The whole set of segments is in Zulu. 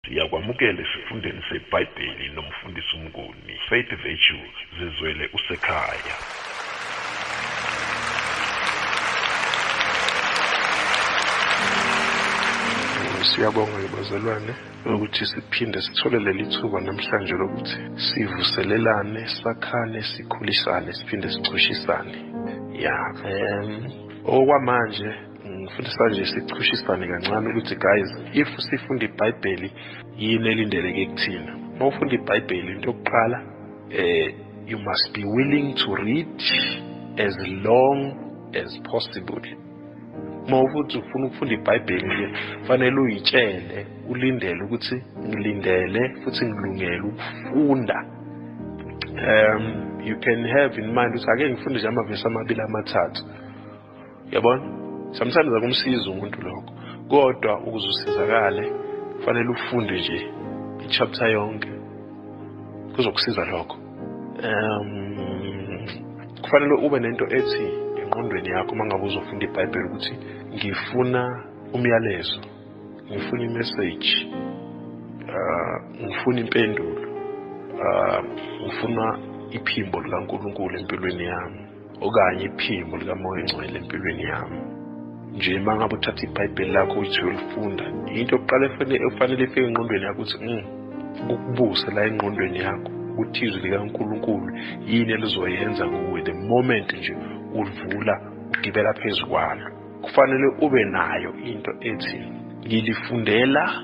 Siyakwamukela esifundeni seBhayibheli nomfundisi Mnguni. Faith Virtue zizwele usekhaya. Siyabonga bazalwane ukuthi siphinde sithole leli thuba namhlanje lokuthi sivuselelane, sakhane, sikhulisane, siphinde sichushisane. Okwamanje ngifundisa nje sichushisane kancane ukuthi guys, if sifunda iBhayibheli yini elindeleke kuthina. Mawufunda iBhayibheli into yokuqala you must be willing to read as long as possible. Mawuthi ufuna ukufunda iBhayibheli nje fanele uyitshele ulindele ukuthi ngilindele futhi ngilungele ukufunda. You can have in mind ukuthi ake ngifunde nje amavesi amabili amathathu. Yabona? Sometimes akumsiza umuntu lokho. Kodwa ukuze usizakale kufanele ufunde nje ichapter yonke. Kuzokusiza lokho. Kufanele ube nento ethi engqondweni yakho mangabe uzofunda iBhayibheli ukuthi ngifuna umyalezo, ngifuna imessage, ngifuna impendulo, ngifuna iphimbo likaNkulunkulu empilweni yami okanye iphimbo likaMoya Ngcwele empilweni yami. Nje mangabe uthatha iBhayibheli lakho uthi ulifunda, into yokuqala efanele ifike engqondweni yakho ukuthi ukubuse la engqondweni yakho ukuthi izwi likaNkulunkulu yini elizoyenza kuwe the moment nje udlula ugibela phezulu kwalo. Kufanele ube nayo into ethi ngilifundela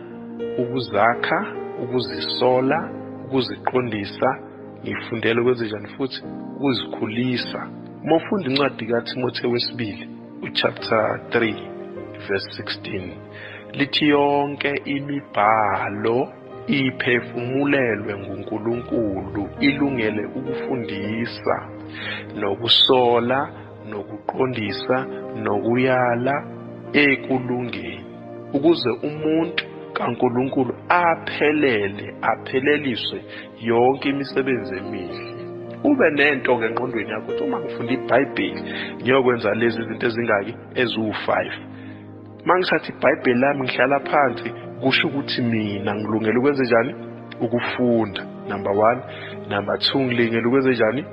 ukuzakha, ukuzisola, ukuziqondisa, ngifundela ukwenzenjani futhi ukuzikhulisa. Mawufunda incwadi kaTimotheo wesibili chapter 3 verse 16 lithi yonke imibhalo iphefumulelwe nguNkulunkulu ilungele ukufundisa nokusola nokuqondisa nokuyala ekulungeni ukuze umuntu kaNkulunkulu apheleliswe yonke imisebenzi emihle. Ube nento ke engqondweni yakho ukuthi uma ngifunda iBhayibheli ngiyokwenza lezi zinto ezingaki eziwu5. Mangisathi iBhayibheli lami ngihlala phansi kusho ukuthi mina ngilungele ukwenza njani? Ukufunda. Number 1, number 2 ngilungele ukwenza njani?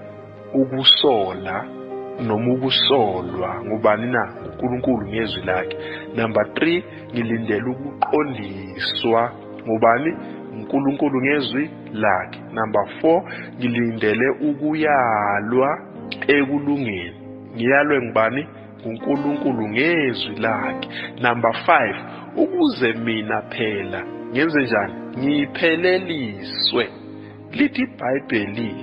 Ukusola noma ukusolwa ngubani na? uNkulunkulu ngezwi lakhe. Number 3 ngilindele ukuqondiswa ngubani? uNkulunkulu ngezwi lakhe. Number 4 ngilindele ukuyalwa ekulungeni. Ngiyalwe ngubani? uNkulunkulu ngezwi lakhe. Number 5 ukuze mina phela ngenze njani? Ngipheleliswe. Lithi iBhayibheli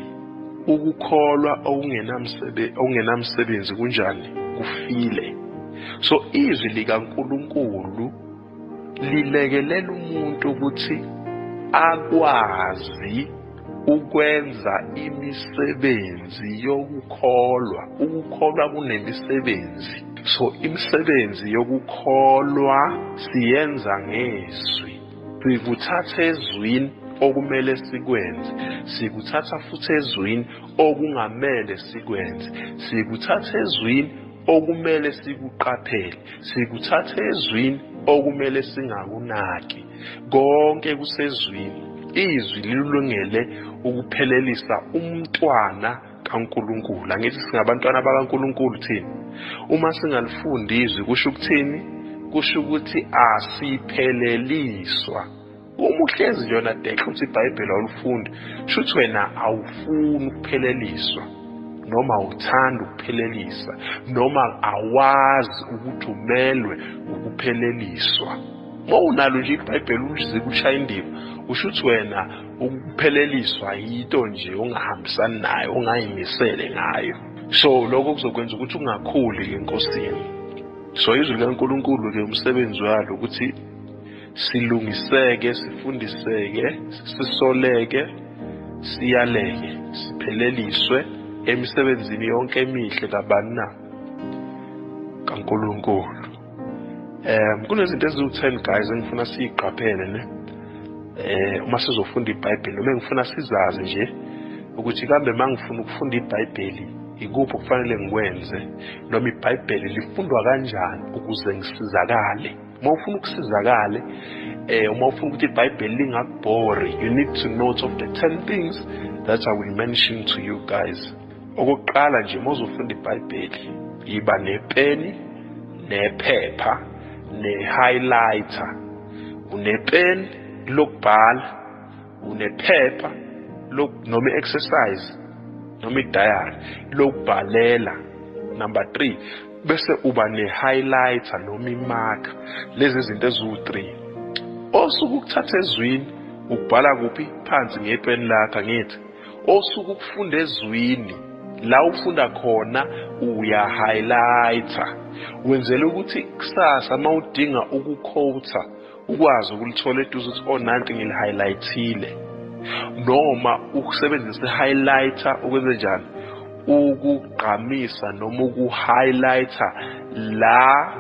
ukukholwa okungenamsebenzi kunjani? Kufile. So izwi likaNkulunkulu lilekelela umuntu ukuthi akwazi ukwenza imisebenzi yokukholwa. Ukukholwa kunemisebenzi. So imisebenzi yokukholwa siyenza ngezwi. Sikuthatha ezwini okumele sikwenze, sikuthatha futhi ezwini okungamele sikwenze, sikuthatha ezwini okumele sikuqaphele, sikuthatha ezwini okumele singakunaki. Konke kusezwini. Izwi lilungele ukuphelelisa umntwana kaNkulunkulu. Angithi singabantwana bakaNkulunkulu thina. Uma singalifundi izwi kusho ukuthini? Kusho ukuthi asipheleliswa. Uma uhlezi nje wena dekhe uthi iBhayibheli awulifundi, shuthi wena awufuni ukupheleliswa noma uthanda ukupheleliswa noma awazi ukuthi umelwe ukupheleliswa. Mawunalo nje iBhayibheli uzike ushaya indiva, ushuthi wena ukupheleliswa yinto nje ongahambisani nayo, ongayimisele ngayo. So lokho kuzokwenza ukuthi ungakhuli enkosini. So izwi likaNkulunkulu ke umsebenzi walo ukuthi silungiseke, sifundiseke, sisoleke, siyaleke, sipheleliswe emisebenzini yonke emihle kabani na? kaNkulunkulu. Kunezinto eziwu10 guys engifuna siziqaphele ne. Uma sizofunda iBhayibheli noma ngifuna sizazi nje ukuthi kambe mangifuna ukufunda iBhayibheli ikuphi kufanele ngikwenze noma iBhayibheli lifundwa kanjani ukuze ngisizakale. Mawufuna ukusizakale uma ufuna ukuthi iBhayibheli lingakubore, you need to note of the 10 things that I will mention to you guys. Okokuqala nje mawuzofunda iBhayibheli, yiba nepeni, nephepha, ne-highlighter. Unepeni lokubhala, unephepha noma i-exercise, noma i-diary lokubhalela. Number 3, bese uba ne-highlighter noma i-marker. Lezi zinto eziwu-3. Osuku ukuthatha ezwini, ukubhala kuphi? Phansi ngepeni lakho, angithi. Osuku ukufunda ezwini, la ufunda khona uya-highlighter. Wenzela ukuthi kusasa mawudinga ukuquota, ukwazi ukulithola eduze ukuthi nanti ngili-highlightile. Noma ukusebenzisa i-highlighter ukwenze njani? Ukugqamisa noma uku-highlighter la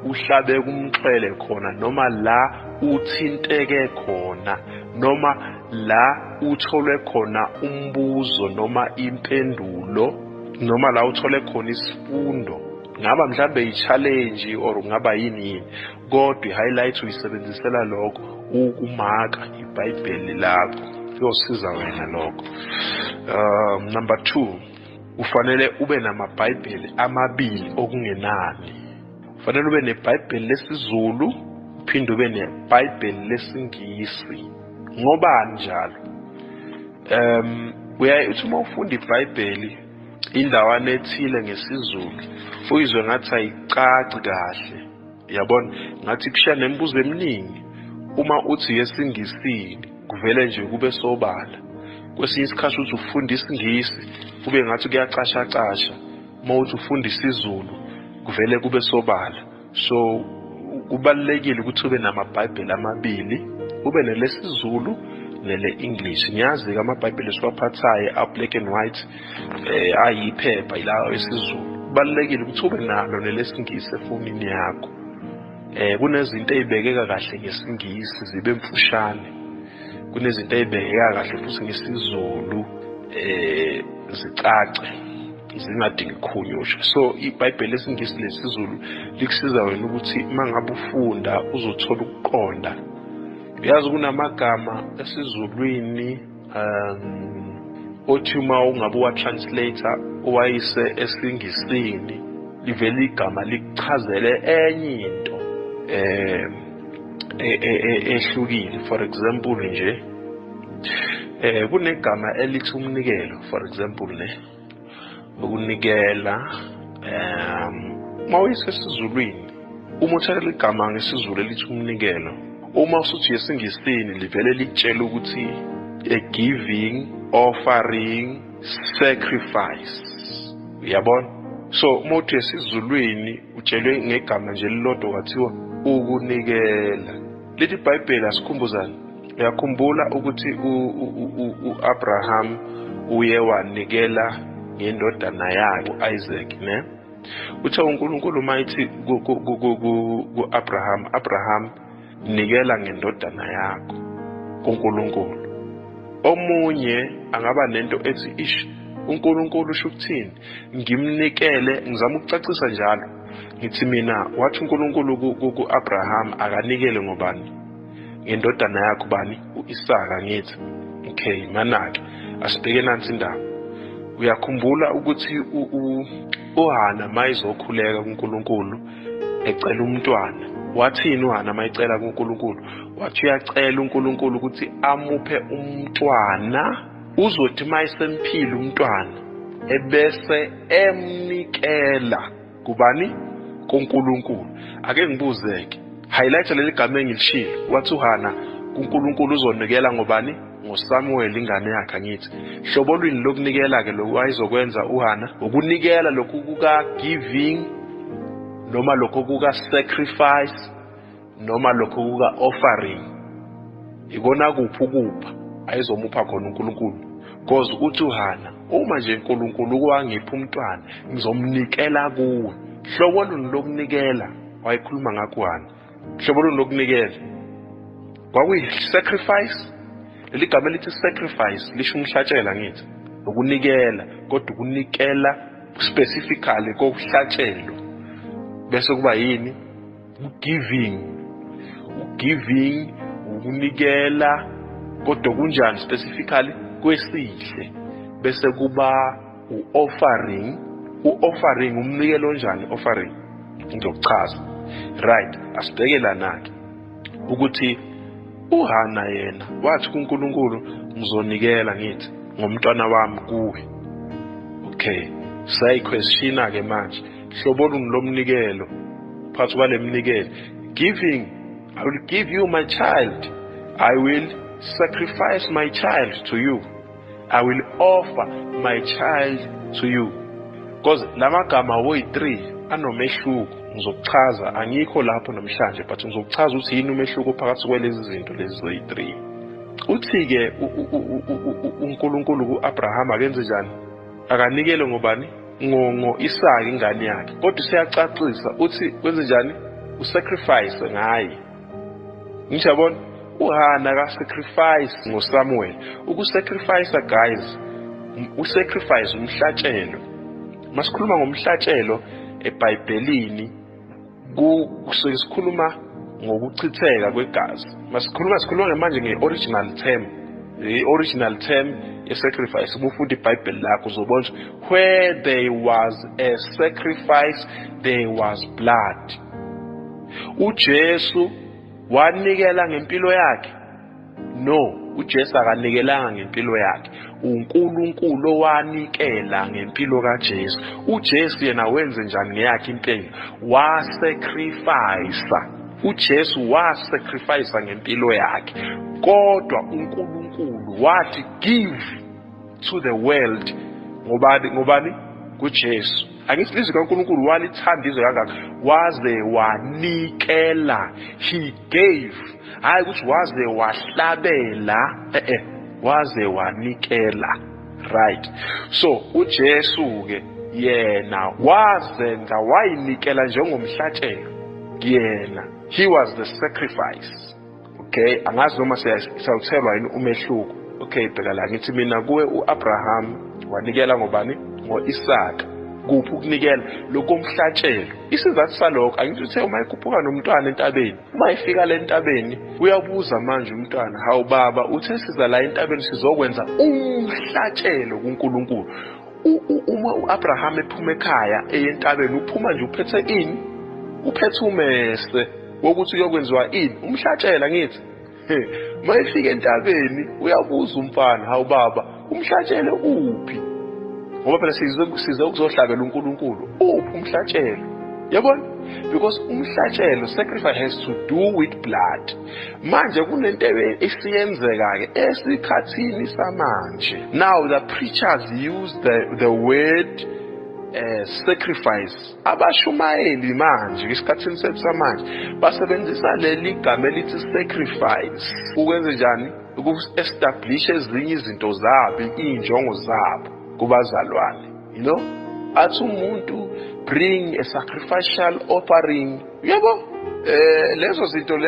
uhlabe kumxhwele khona, noma la uthinteke khona, noma la uthole khona umbuzo noma impendulo, noma la uthole khona isifundo. Ngaba mhlambe i-challenge or ngaba yini, kodwa i-highlight uyisebenzisela lokho ukumaka iBhayibheli lakho. Kuyosiza wena lokho. Number 2, ufanele ube namaBhayibheli amabili okungenani. Ufanele ube neBhayibheli lesiZulu, uphinde ube neBhayibheli lesingisi. Ngobani njalo? Uyayithi uma ufunda iBhayibheli indawana ethile ngesiZulu, uyizwe ngathi ayicaci kahle. Yabona, ngathi kushiya nemibuzo eminingi. Uma uthi yesingisi kuvele nje kube sobala. Kwesinye isikhathi uthi ufunda isingisi kube ngathi kuyacasha. Uma uthi ufunda isiZulu kuvele kube sobala. So kubalulekile ukuthi ube namaBhayibheli amabili, ube nelesiZulu nele-English. Ngiyazi amaBhayibheli esiwaphathayo a-black and white, ayiphepha ilawo esiZulu. Kubalulekile ukuthi ube nalo nelesingisi efonini yakho. Kunezinto ezibekeka kahle ngesingisi zibe mfushane, kunezinto ezibekeka kahle futhi ngesiZulu zicace, zingadingi ukukhunyushwa. So iBhayibheli lesingisi lesizulu likusiza wena ukuthi mangabe ufunda uzothola ukuqonda. Uyazi kunamagama esizulwini othi uma ungabe wa-translator uwayise esingisini, livele igama likuchazele enye into ehlukile. For example nje, kunegama elithi umnikelo. For example ukunikela, mawuyise esizulwini, uma uthatha igama ngesizulu elithi umnikelo, uma usuthi esingisini livele litshela ukuthi a giving, offering, sacrifice. Uyabona? So uma uthi esizulwini utshelwe ngegama nje lilodwa kwathiwa ukunikela. Lithi iBhayibheli asikhumbuzane. Uyakhumbula ukuthi uAbraham uye wanikela ngendodana yakhe uIsaac, ne? Uthe uNkulunkulu mayithi kuAbraham, Abraham nikela ngendodana yakho kuNkulunkulu. Omunye angaba nento ethi uNkulunkulu usho ukuthini? Ngimnikele, ngizama ukucacisa njalo. Ngithi mina wathi uNkulunkulu kuAbraham akanikele ngobani? Ngendodana yakho bani? uIsaka. Ngithi okay, manake asibheke nansi indaba. Uyakhumbula ukuthi uHana mayizokhuleka kuNkulunkulu ecela umntwana, wathini uHana mayicela kuNkulunkulu? Wathi uyacela uNkulunkulu ukuthi amuphe umntwana, uzothi mayisemphile umntwana ebese emnikela kubani? kuNkulunkulu. Ake ngibuzeke, highlight leli gama engilishilo. Wathi uHana kuNkulunkulu uzonikela ngobani? ngoSamuel ingane yakhe. Ngithi hlobo lwini lokunikela ke lokho ayizokwenza uHana? Ukunikela lokhu kuka giving, noma lokho kuka sacrifice, noma lokho kuka offering. Ikona kuphi ukupha ayizomupha khona uNkulunkulu? Because uthi uHana, uma nje uNkulunkulu kwangipha umntwana ngizomnikela kuwe. Hlobo luni lokunikela wayikhuluma ngakho uHana? Hlobo luni lokunikela? Kwakuyi sacrifice. Leli gama lithi sacrifice lisho umhlatshela. Ngithi ukunikela, kodwa ukunikela specifically kokuhlatshelo. Bese kuba yini? Giving ukunikela kodwa kunjani specifically kwesihle, bese kuba u-offering. U-offering umnikelo onjani offering? Ngizokuchaza. Right, asibheke lana-ke ukuthi uHana yena wathi kuNkulunkulu ngizonikela ngithi ngomntwana wami kuwe. Okay, sayiquestiona-ke manje hlobo luni lomnikelo phakathi kwale mnikelo. Giving, I will give you my child, I will sacrifice my child to you, I will offer my child to you. Because lamagama woyi-3 anomehluko, ngizokuchaza, angikho lapho namhlanje but ngizokuchaza ukuthi yini umehluko phakathi kwalezi zinto lezi zoyi-3. Uthi-ke uNkulunkulu ku-Abraham akenze njani? Akanikele ngobani? Ngo-Isaka ingane yakhe. Kodwa siyacacisa uthi kwenze njani? Usacrifice ngaye. Ngiyabona uHana ka-sacrifice ngoSamuel. Ukusacrifice guys, usacrifice umhlatshelo. Masikhuluma ngomhlatshelo eBhayibhelini sikhuluma ngokuchitheka kwegazi. Sikhuluma manje nge-original term. The-original term ye-sacrifice. Ubufunda iBhayibheli lakho uzobona where there was a sacrifice there was blood. uJesu wanikela ngempilo yakhe? No, uJesu akanikelanga ngempilo yakhe. uNkulunkulu owanikela ngempilo kaJesu. uJesu yena wenze njani ngeyakhe impilo? Wasacrifice. uJesu wasacrifice ngempilo yakhe. Kodwa uNkulunkulu wathi give to the world. Ngobani? kuJesu. Angithi izwi kaNkulunkulu walithanda izwe kangaka waze wanikela. He gave. Hayi ukuthi waze wahlabela, waze wanikela. Right. So uJesu ke yena wazenza wayinikela njengomhlatshelo. Yena, he was the sacrifice. Okay, angazi noma siyawuthelwa yini umehluko. Okay, bheka la ngithi mina kuwe uAbraham wanikela ngobani? Ngo-Isaka. Kuphi ukunikela? Lokomhlatshelo. Isizathu salokho angithi uthe uma ikhuphuka nomntwana entabeni, uma ifika le ntabeni uyabuza manje umntwana, hawu baba, uthe siza la entabeni sizokwenza umhlatshelo kuNkulunkulu. Uma uAbraham ephuma ekhaya entabeni uphuma nje uphethe ini? Uphethe umese wokuthi uyokwenziwa ini? Umhlatshela ngithi. Uma ifika entabeni uyabuza umfana, hawu baba, umhlatshele uphi? Ngoba phela size ukuzohlabela uNkulunkulu. Uphi umhlatshelo? Yabona? Because umhlatshelo, sacrifice, has to do with blood. Manje kunento esiyenzeka ke esikhathini samanje. Now the preachers use the word sacrifice. Abashumayeli manje esikhathini sethu samanje basebenzisa leli gama elithi sacrifice. Ukwenze njani? Uku-establish ezinye izinto zabo, injongo zabo kubazalwane. You know? Athi umuntu bring a sacrificial offering. Yebo? Lezo zinto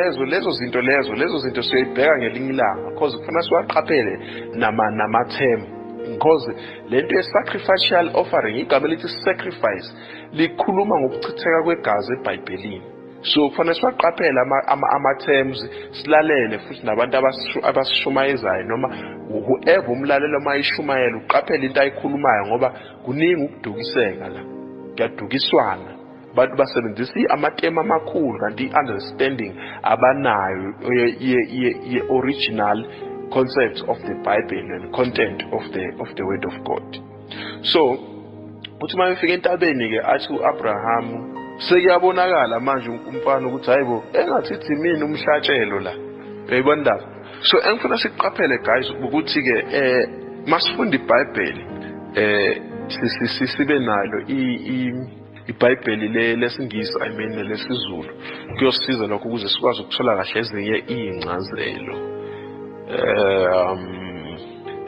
siyibheka ngelinye ilanga because kufuna siwaqaphele nama-term. Because lento ye-sacrificial offering, igama elithi sacrifice, likhuluma ngokuchitheka kwegazi eBhayibhelini. So kufanele siwaqaphele ama-terms, silalele futhi nabantu abasishumayezayo noma whoever umlalelo uma yishumayela uqaphele into ayikhulumayo ngoba kuningi ukudukiseka la. Kuyadukiswana. Abantu basebenzisa amatema amakhulu kanti i-understanding abanayo ye-original concept of the Bible and content of the word of God. So uthi uma efika entabeni ke athi uAbraham sekuyabonakala manje umfana ukuthi hayibo engathi mina umhlatshelo la. Uyayibona ndaba? So engifuna siqaphele guys ukuthi ke masifunda iBhayibheli sibe nalo iBhayibheli lesingisi lesizulu kuyosiza lokho ukuze sikwazi ukuthola kahle ezinye izincazelo.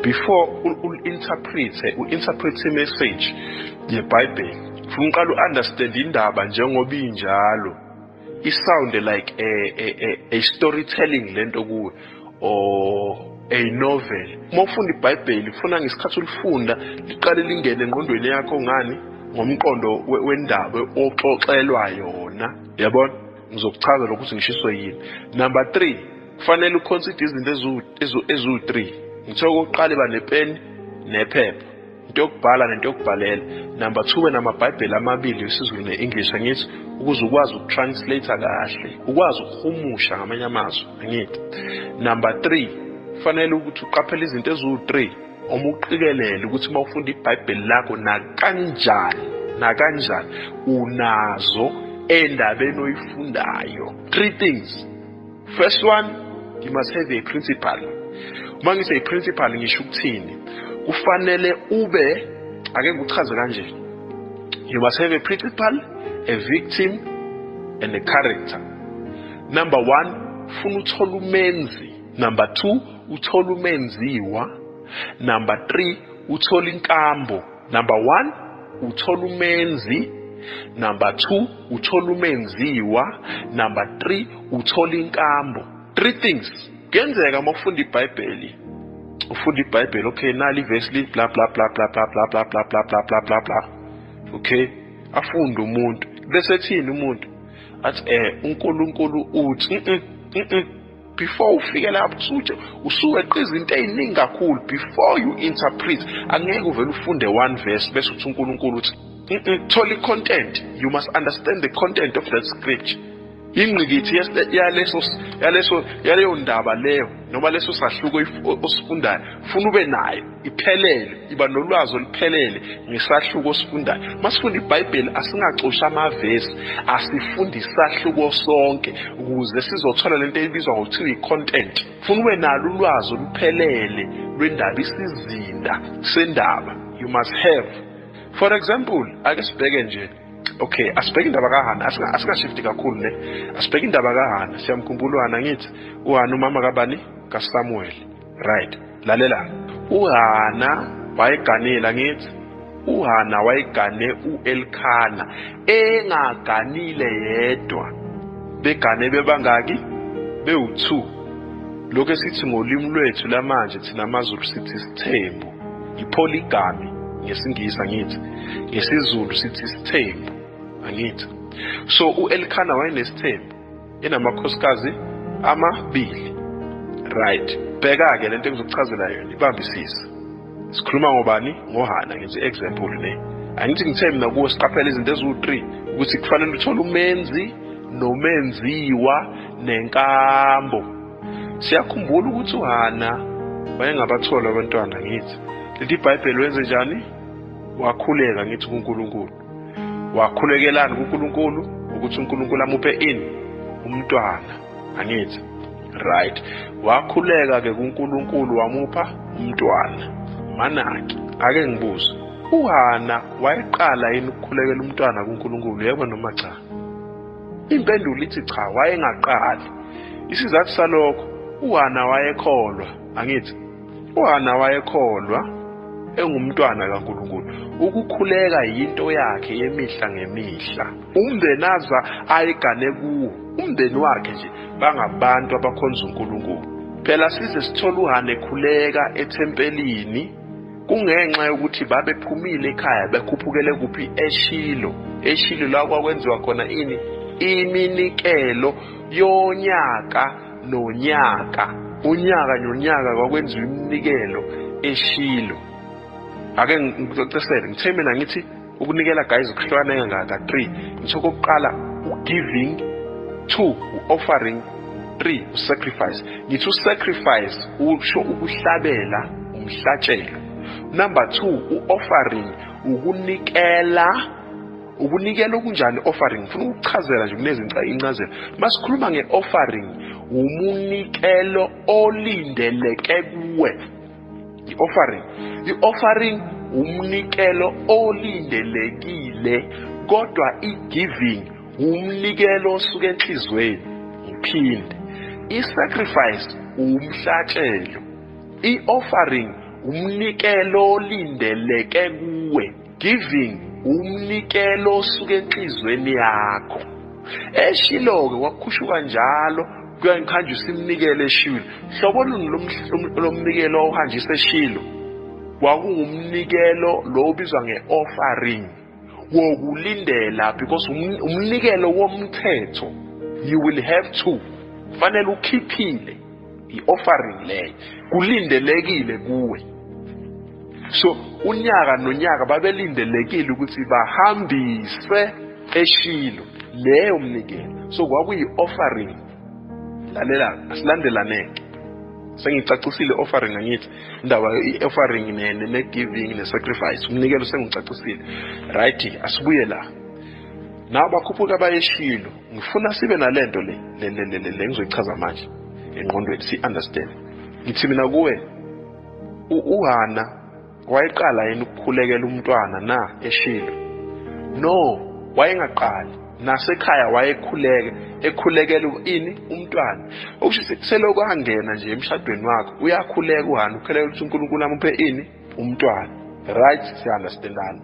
Before u-interpret message yeBhayibheli ufuna uqala u-understand indaba njengoba injalo. It sound like a storytelling lento kuwe or a novel. Uma ufunda iBhayibheli ufuna ngesikhathi ulifunda liqale lingene engqondweni yakho ngani ngomqondo wendaba oxoxelwa yona. Yabona? Ngizokuchaza lokho ukuthi ngishiswe yini. Number 3, kufanele uconsider izinto eziwu-3. Ngitho okokuqala iba nepeni nephepha, into yokubhala nento yokubhalela. Number 2 namabhayibheli amabili isiZulu ne-English, angithi, ukuze ukwazi ukutranslate kahle, ukwazi ukuhumusha ngamanye amazwi, angithi. Number 3 kufanele ukuthi uqaphele izinto eziwu-3 uma uqikelele ukuthi uma ufunda ibhayibheli lakho nakanjani unazo endabeni oyifundayo. 3 things. First one, you must have a principle. Uma ngithi i-principle ngisho ukuthini? Kufanele ube, ake ngikuchaze kanje. You must have a principle, a victim and a character. Number 1, funa uthola umenzi. Number 2, uthola umenziwa. Number 3, uthola inkambo. Number 1, uthola umenzi. Number 2, uthola umenziwa. Number 3, uthola inkambo. 3 things. Kuyenzeka uma ufunda iBhayibheli. Ufunda iBhayibheli, okay, nali verse li bla bla bla bla bla bla bla bla bla bla bla bla bla. Okay? Afunda umuntu. Bese thini umuntu? Athi uNkulunkulu uthi before ufike lapho usuweqa izinto eziningi kakhulu before you interpret. Angeke uvele ufunde one verse bese uthi uNkulunkulu uthi thola i-content. You must understand the content of that scripture. Ingqikithi yaleyo ndaba leyo noma leso sahluko osifundayo funa ube nayo iphelele, iba nolwazi oluphelele ngesahluko osifundayo. Masifunda iBhayibheli asingacosha amavesi, asifundi isahluko sonke ukuze sizothola lento ebizwa ngokuthiwa i-content. Funa ube nalo ulwazi oluphelele lwendaba, isizinda sendaba. You must have. For example, ake sibheke nje. Okay, asibheke indaba kaHana, asikashifti kakhulu ne. Asibheke indaba kaHana, siyamkhumbula uHana ngithi, uHana umama kabani? kaSamuel. Right. Lalela. uHana wayeganela ngithi. uHana wayegane uElkana, engaganile yedwa. Begane bebangaki? Bewu2. Lokho esithi ngolimi lwethu lamanje thina amaZulu sithi isithembu. Ipoligamy ngesingisi angithi. NgesiZulu sithi isithembu. Angithi. So uElkana wayenesithembu enamakhosikazi amabili. Right. Bheka ke lento engizokuchazela yona, ibambisisa. Sikhuluma ngobani? ngoHana ngenze example ne. Angithi ngithe mina kuwe siqaphela izinto eziwu3 ukuthi kufanele uthole umenzi nomenziwa nenkambo. Siyakhumbula ukuthi uHana wayengabathola abantwana ngithi. Leli iBhayibheli wenze njani? Wakhuleka ngithi kuNkulunkulu. Wakhulekelana kuNkulunkulu ukuthi uNkulunkulu amuphe ini? Umntwana. Angithi. Right. Wakhuleka ke kuNkulunkulu wamupha umntwana. Manaki, ake ngibuze. uHana wayeqala yini ukukhulekela umntwana kuNkulunkulu, yebo noma cha? Impendulo ithi cha, wayengaqali. Isizathu salokho, uHana wayekholwa. Angithi. uHana wayekholwa engumntwana kaNkulunkulu. Ukukhuleka yinto yakhe yemihla ngemihla. Umndeni aza ayigane kuwo. Umndeni wakhe nje bangabantu abakhonza uNkulunkulu. Phela size sithola uHana ekhuleka ethempelini kungenxa yokuthi babephumile ekhaya bekhuphukele kuphi? eShilo. eShilo la kwakwenziwa khona ini? Iminikelo yonyaka nonyaka. Unyaka nonyaka kwakwenziwa iminikelo eShilo. Ake ngicacisele, ngithe mina ngithi ukunikela guys ukuhlukana engaka 3. Ngitho kokuqala giving, 2 offering, 3 sacrifice. Ngithi usacrifice usho ukuhlabela, umhlatshelo. Number 2 offering, ukunikela. Ukunikela okunjani offering? Ngifuna ukuchazela nje kunezincazelo. Masikhuluma ngeoffering, umunikelo olindeleke kuwe. I-offering umnikelo olindelekile, kodwa i-giving umnikelo osuka enhlizweni. Ngiphinde. I-sacrifice umhlatshelo. I-offering umnikelo olindeleke kuwe. Giving umnikelo osuka enhlizweni yakho. eShilo-ke wakhushuka njalo kuyangikhanjisa iminikelo eShilo. Hlobo luni lomnikelo ohanjisa eShilo? Kwakungumnikelo lo obizwa ngeoffering wokulindela, because umnikelo womthetho you will have to fanele ukhiphile i-offering leyo, kulindelekile kuwe. So unyaka nonyaka babelindelekile ukuthi bahambise eShilo leyo mnikelo. So kwakuyi-offering. Lalela, asilandelaneke. Sengicacisile offering angithi indaba i-offering ne-giving ne-sacrifice, umnikelo sengicacisile. Right, asibuye la. Naw bakhuphuka bayeShilo, ngifuna sibe nalento le ngizoyichaza manje engqondweni si understand. Ngithi mina kuwe uHana wayeqala yena ukukhulekela umntwana na eShilo? No, wayengaqali. Nasekhaya ekhulekela ini umntwana. Okusho seloko angena nje emshadweni wakho uyakhuleka uHana, ukhulekela ukuthi uNkulunkulu amuphe ini umntwana. Right, siyanderstandana.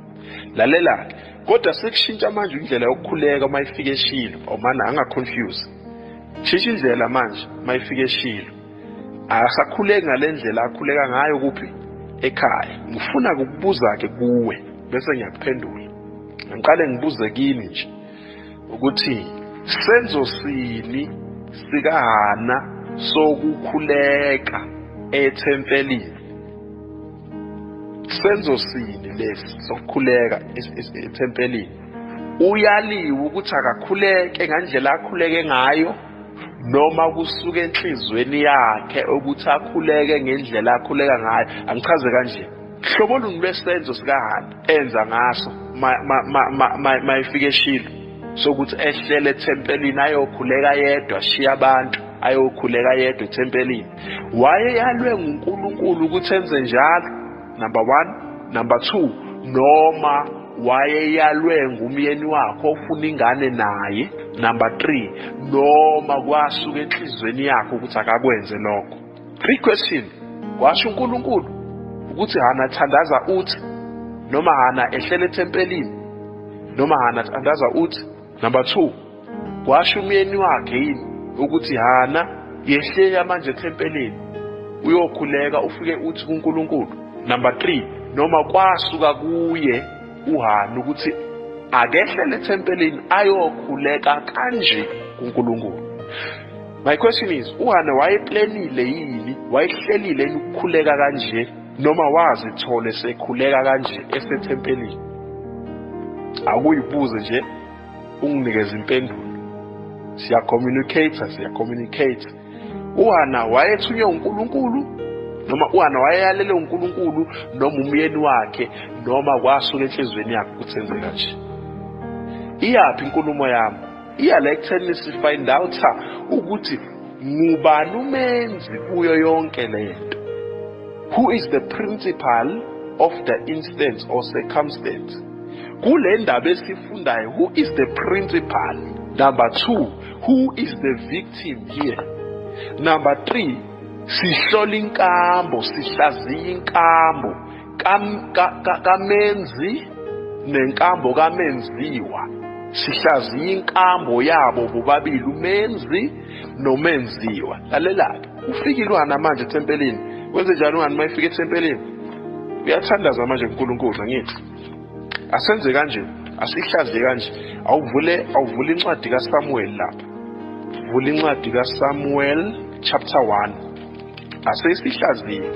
Lalela ke, kodwa sekushintsha manje indlela yokukhuleka mayifika eShilo. Awumana angaconfuse. Shisha indlela manje mayifika eShilo. Akasakhuleki ngalendlela akhuleka ngayo kuphi ekhaya. Ngifuna ukubuza ke kuwe bese ngiyakuphendula. Ngiqale ngibuze kini nje ukuthi senzo sini sikaHana sokukhuleka ethempelini? Senzo sini lesi sokukhuleka ethempelini? Uyaliwe ukuthi akakhuleke ngandlela akhuleke ngayo, noma kusuka enhlizweni yakhe ukuthi akhuleke ngendlela akhuleka ngayo? Angichaze kanje. Hlobo luni lwesenzo sikaHana enza ngaso mayifika eShilo sokuthi ehlele ethempelini ayokhuleka yedwa, shiya abantu ayokhuleka yedwa ethempelini? Wayeyalwe nguNkulunkulu ukuthi enze njalo? Number 1. Number 2, noma wayeyalwe ngumyeni wakho ofuna ingane naye? Number 3, noma kwasuka enhlizweni yakho ukuthi akakwenze lokho? 3 question. Washo uNkulunkulu ukuthi Hana thandaza uthi, noma Hana ehlele ethempelini, noma Hana thandaza uthi? Number 2, washo umyeni wakhe yini ukuthi Hana yehlele manje ethempelini uyokhuleka ufike uthi kuNkulunkulu? Number 3, noma kwasuka kuye uHana ukuthi akehlele ethempelini ayokhuleka kanje kuNkulunkulu? My question is, uHana wayeplanile yini, wayehlelile yini ukukhuleka kanje, noma wazithola sekhuleka kanje esethempelini? Akuyibuze nje unginikeza impendulo. Siya communicate. uHana wayethunywe uNkulunkulu, noma uHana wayeyalele uNkulunkulu, noma umyeni wakhe, noma kwasuka enhlizweni yakhe ukuthi enze kanje? Iyaphi inkulumo yami? Iya la ekutheni sifind out ukuthi ngubani umenzi kuyo yonke lento. Who is the principal of the instance or circumstance? Kule ndaba esifundayo, who is the principal? Number 2, who is the victim here? Number 3, sihlola inkambo, sihlaziya inkambo kamenzi nenkambo kamenziwa. Sihlaziya inkambo yabo bobabili, umenzi nomenziwa. Lalela-ke, ufikile uHana manje ethempelini. Wenze njani uHana mayifika ethempelini? Uyathandaza manje uNkulunkulu ngithi. Asenze kanje, asihlaziye kanje. Awuvule incwadi kaSamuel lapha. Vula incwadi kaSamuel chapter 1. Asesihlaziye.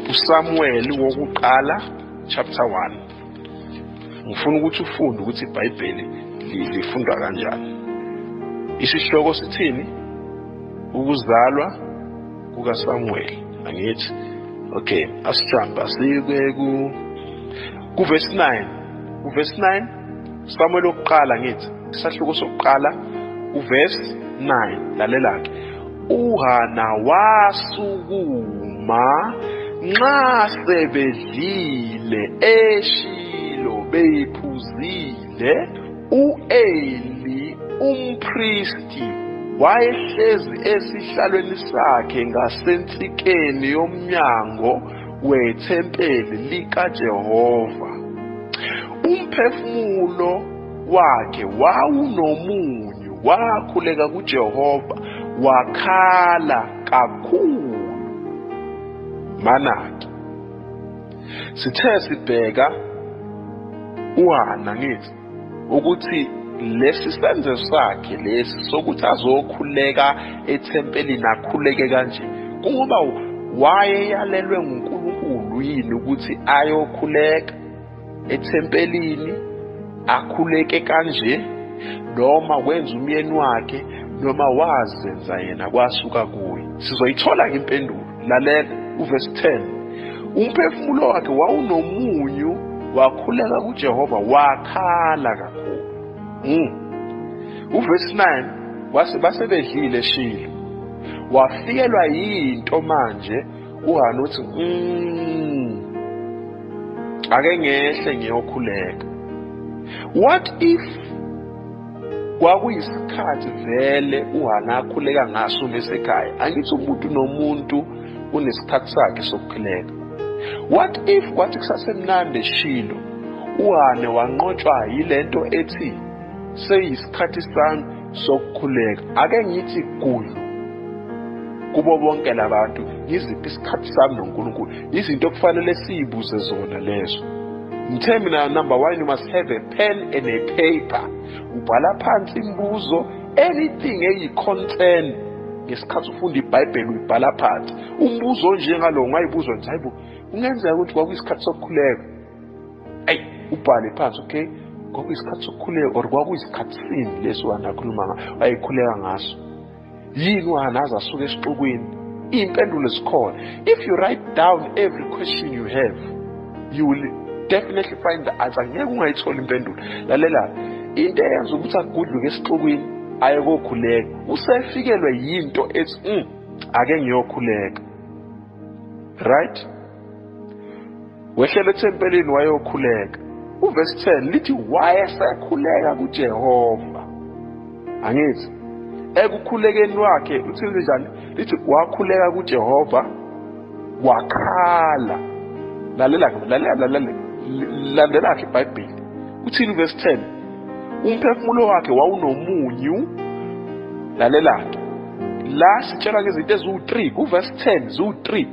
uSamuel wokuqala chapter 1. Ngifuna ukuthi ufunde ukuthi iBhayibheli lifundwa kanjani. Isihloko sithini? Ukuzalwa kukaSamuel. Angithi okay, asijamba siye ku verse 9. Ku verse 9 Samuel wokuqala ngithi isahloko sokuqala uverse 9. Lalela-ke, uHana wasukuma nxa sebedlile eShilo beyiphuzile, u-Eli umpristi wayehlezi esihlalweni sakhe ngasensikeni yomnyango wethempeli likaJehova. Umphefumulo wakhe wawunomunyu, wakhuleka kuJehova, wakhala kakhulu. Manaki sithe sibheka uHana ngithi ukuthi lesi senzo sakhe lesi sokuthi azokhuleka ethempelini akhuleke kanje kungoba wayeyalelwe nguNkulunkulu yini ukuthi ayokhuleka ethempelini akhuleke kanje, noma kwenza umyeni wakhe, noma wazenza yena kwasuka kuye? Sizoyithola impendulo. Lalela uverse 10. Umphefumulo wakhe wawunomunyu, wakhuleka kuJehova, wakhala kakhulu. Uverse 9 wase basebedlile Shilo, wafikelwa yinto manje uHana uthi ake ngehle ngiyokhuleka. What if kwakuyisikhathi vele uHana akhuleka ngaso mesekhaya? Angithi umuntu nomuntu unesikhathi sakhe sokukhuleka. What if kwathi kusasemnandi Shilo uHana wanqotshwa yilento ethi seyisikhathi sami sokukhuleka? Ake ngithi kuyo kubo bonke labantu, yiziphi isikhathi sami noNkulunkulu? Izinto okufanele siyibuze zona lezo. Terminal number 1, you must have a pen and a paper. Ubhala phansi imibuzo, anything eyi-concern ngesikhathi ufunda iBhayibheli uyibhala phansi. Umbuzo njengalo ungayibuzwa nje, hayibo kungenzeka ukuthi kwakuyisikhathi sokukhuleka. Ubhale phansi, okay? Kwakuyisikhathi sokukhuleka or kwakuyisikhathi sini leso uHana akhuluma wayekhuleka ngaso? Yini uHana aze asuke esixukwini? Iy'mpendulo zikhona. If you write down every question you have, you will definitely find the answer. Ngeke ungayithola impendulo. Lalela, into eyenza ukuthi agudluke esixukwini aye kokhuleka, usefikelwe yinto ethi ake ngiyokhuleka. Right? Wehlele ethempelini wayokhuleka. Uverse 10 lithi wayesekhuleka kuJehova. Angithi ekukhulekeni wakhe uthini njani? Lithi wakhuleka kuJehova wakhala. Lalela ke iBhayibheli. Uthini verse 10? Umphefumulo wakhe wawunomunyu. Lalela ke. La sitshela ke izinto eziwu3 kuverse 10, ziwu3.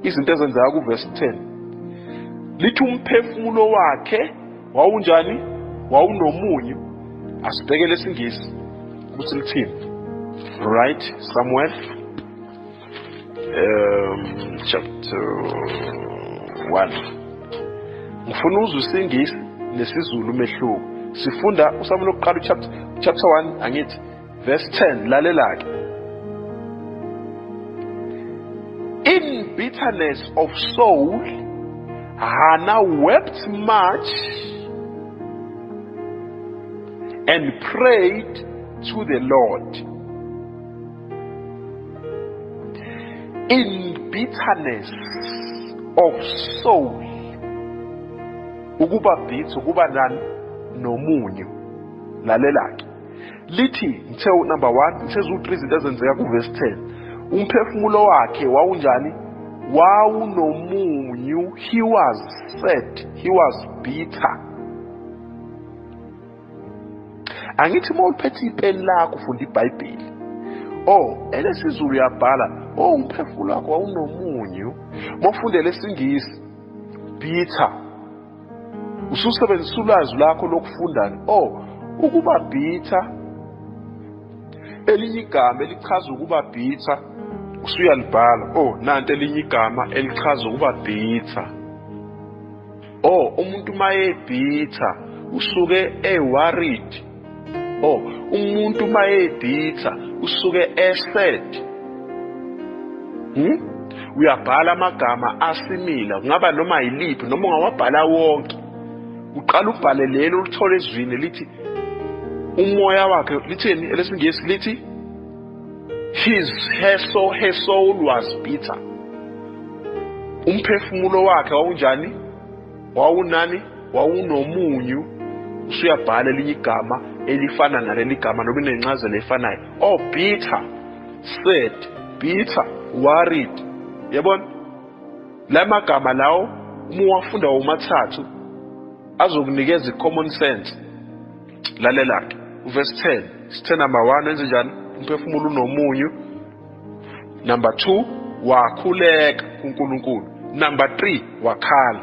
Izinto ezenzeka kuverse 10. Lithi umphefumulo wakhe wawunjani? Wawunomunyu. Asibheke lesingisi ukuthi lithini. Right, somewhere chapter 1. Ngifuna uzwe isingisi nesizulu umehluko. Sifunda uSamuel oqala chapter 1 angithi verse 10. Lalela ke. In bitterness of soul Hannah wept much and prayed to the Lord. In bitterness of soul, ukuba bitter, ukuba nani nomunyu. Lalela ke. Lithi ngithe number 1, ngithe u3 izinto ezenzeka kuverse 10. Umphefumulo wakhe wawunjani? Wawunomunyu. He was sad, he was bitter. Angithi mawuphethe ipeni lakho ufunda iBhayibheli, elesizulu uyabhala, umphefumulo wakho wawunomunyu. Mawufunde lesingisi bitter, ususebenzisa ulwazi lakho lokufunda. Ukuba bitter, elinye igama elichaza ukuba bitter usuyalibhala. Nanti elinye igama elichaza ukuba bitter. Umuntu maye bitter usuke worried. Umuntu maye bitter usuke sad. Uyabhala amagama asimila, kungaba noma yiliphi, noma ungawabhala wonke. Uqala ubhale lelo ulithole ezwini lithi umoya wakhe, lithini elesingisi lithi her soul was bitter. Umphefumulo wakhe wawunjani? Wawunani? Wawunomunyu. Usuyabhala elinye igama elifana naleli gama noma inencazelo efanayo. Bitter, sad, bitter, worried. Yabona? La magama lawo uma uwafunda womathathu azokunikeza common sense. Lalela ke. Verse 10. Sithe number 1 wenze njani? Umphefumulo unomunyu. Number 2 wakhuleka kuNkulunkulu. Number 3 wakhala.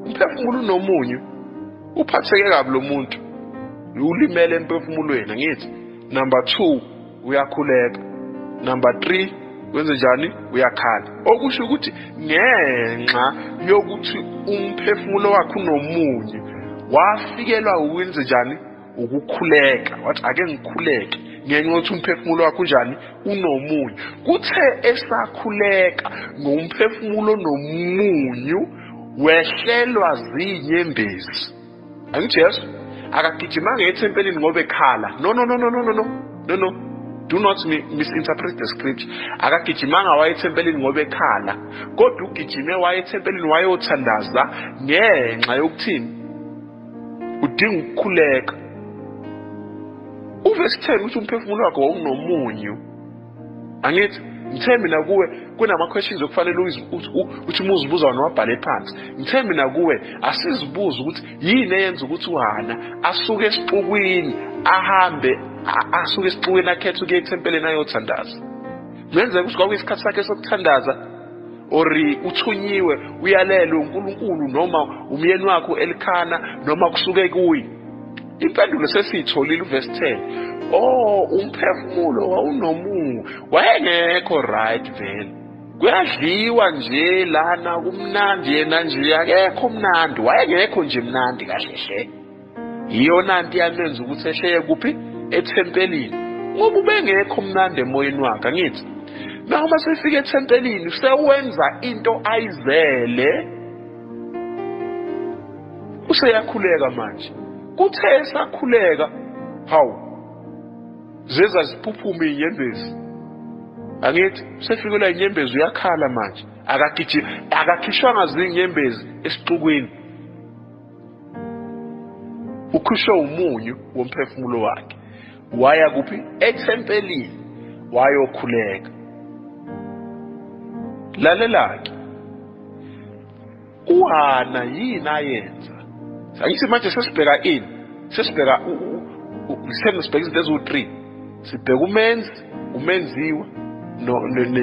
Umphefumulo unomunyu. Uphatheke kabi lo muntu. ulimele emphefumulweni, angithi. Number 2, uyakhuleka. Number 3, wenze njani? Uyakhala. Okusho ukuthi ngenxa yokuthi umphefumulo wakhe unomunye, wafikelwa ukwenze njani? Ukukhuleka. Wathi ake ngikhuleke ngenxa yokuthi umphefumulo wakhe unjani? Unomunye. Kuthe esakhuleka ngomphefumulo nomunyu, wehlelwa zinyembezi. Angithi yes? Akagijimanga ethempelini ngoba ekhala. No. Do not misinterpret the scripture. Akagijimanga waye ethempelini ngoba ekhala. Kodwa ugijime waye ethempelini wayothandaza ngenxa yokuthini? Udinga ukukhuleka. Uverse 10 uthi umphefumulo wakhe wawunomunyu. Angithi ngithe mina kuwe kunama questions okufanele uthi umuzibuza wona wabhale phansi. Ngithe mina kuwe asizibuza ukuthi yini eyenza ukuthi uHana asuke esixukwini ahambe asuke esixukwini akhethe ukuya ethempelini ayothandaza. Ngenzeka ukuthi kwakuyisikhathi sakhe sokuthandaza ori uthunyiwe uyalelwe uNkulunkulu noma umyeni wakho Elkhana noma kusuke kuyi. Impendulo sesiyitholile uverse 10. Umphefumulo wawunomunyu, wayengekho right vele. Kuyadliwa nje lana kumnandi yena nje akekho mnandi, wayengekho nje mnandi kahle. Iyona nto yamenza ukuthi ehleye kuphi? Ethempelini. Ngoba ubengekho mnandi emoyeni wakhe, angithi. Noma sefika ethempelini sewenza into ayizele, useyakhuleka manje. Kuthe esakhuleka, hawu zeza ziphuphuma inyembezi. Angithi sefikelwa inyembezi uyakhala manje. Akakhishwanga zinyembezi esixukwini. Ukhishwe umunyu womphefumulo wakhe. Waya kuphi? Ethempelini wayokhuleka. Lalelake. uHana yini ayenza? Angithi manje sesibheka ini? Sesibheka sibheka izinto eziwu-3. Sibheka umenziwa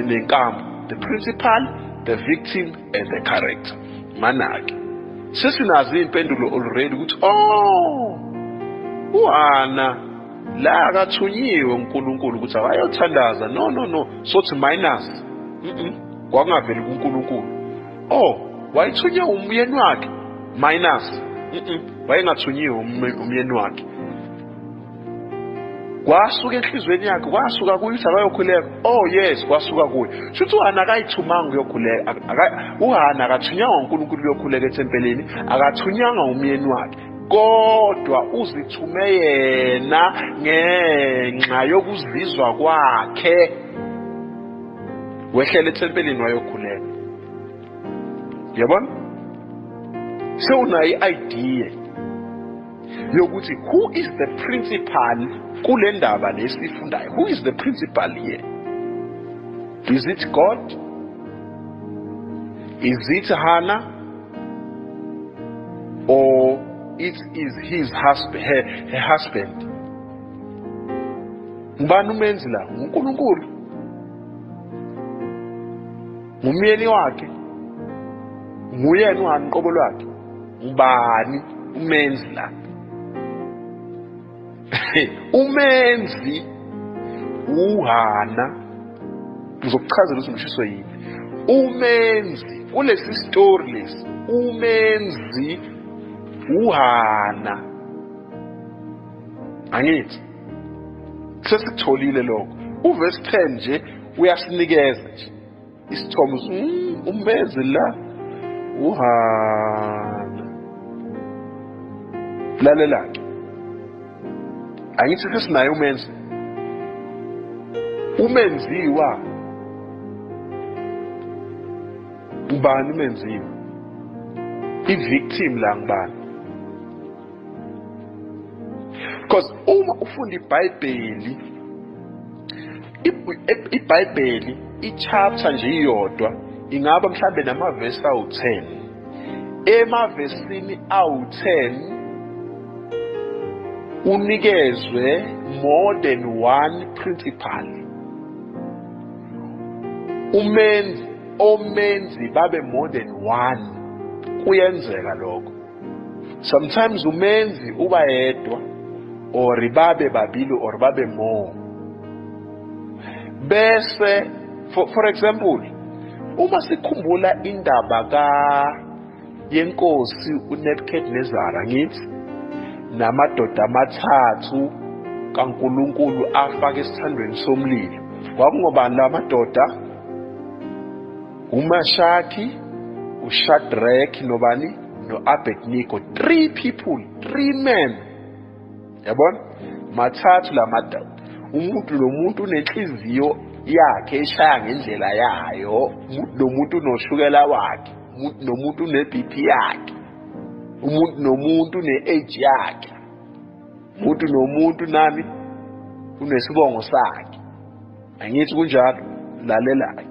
nenkambo, the principal, the victim and the character. Manake sesinazi impendulo already ukuthi uHana la akathunyiwe uNkulunkulu ukuthi awayothandaza. No. Sothi minus. Kwakungaveli kuNkulunkulu. Wayithunywa umyeni wakhe. Minus. Wayengathunyiwe umyeni wakhe. Kwasuka enhlizweni yakhe, kwasuka kuyo ukuthi akayokhuleka. Yes, kwasuka kuyo. Shuthi uHana akayithumanga ukuyokhuleka. uHana akathunywanga uNkulunkulu ukuyokhuleka ethempelini, akathunywanga umyeni wakhe. Kodwa uzithume yena ngenxa yokuzizwa kwakhe. Wehlela ethempelini wayokhuleka. Yabona? Sewunayo idea yokuthi who is the principal kule ndaba lesifundayo? Who is the principal here? Is it God? Is it Hannah? Or it is his husband, her husband? Ngubani umenzi la? uNkulunkulu. Ngumyeni wakhe. Nguyena uHana uqobo lwakhe. Ngubani umenzi la? Umenzi uHana. Ngizokuchazela ukuthi ngisho yini. Umenzi kulesi story lesi. Umenzi uHana. Angithi sesikutholile lokho. Uverse 10 nje uyasinikeza nje isithomo umenzi la uHana. Lalela. Angithi sesinaye umenzi. Umenziwa. Ubani umenziwa? I-victim la ngibani? Because uma ufunda iBhayibheli, iBhayibheli ichapter nje iyodwa ingaba mhlambe namavesi awu-10. Emavesini awu-10 unikezwe more than one principal. Omenzi babe more than one. Kuyenzeka lokho. Sometimes umenzi uba yedwa, or babe babili or babe more. Bese for example, uma sikhumbula indaba yenkosi uNebukadnezar ngithi namadoda amathathu kaNkulunkulu afaka esithandweni somlilo. Kwakungobani la madoda? uMeshaki, uShadrach nobani noAbednego. 3 people, 3 men. Yabona? Mathathu la madoda. Umuntu nomuntu unenhliziyo yakhe eshaya ngendlela yayo. Umuntu nomuntu unoshukela wakhe. Umuntu nomuntu une-BP yakhe. Umuntu nomuntu une-age yakhe. Umuntu nomuntu nami unesibongo sakhe. Angithi kunjalo, lalelayo.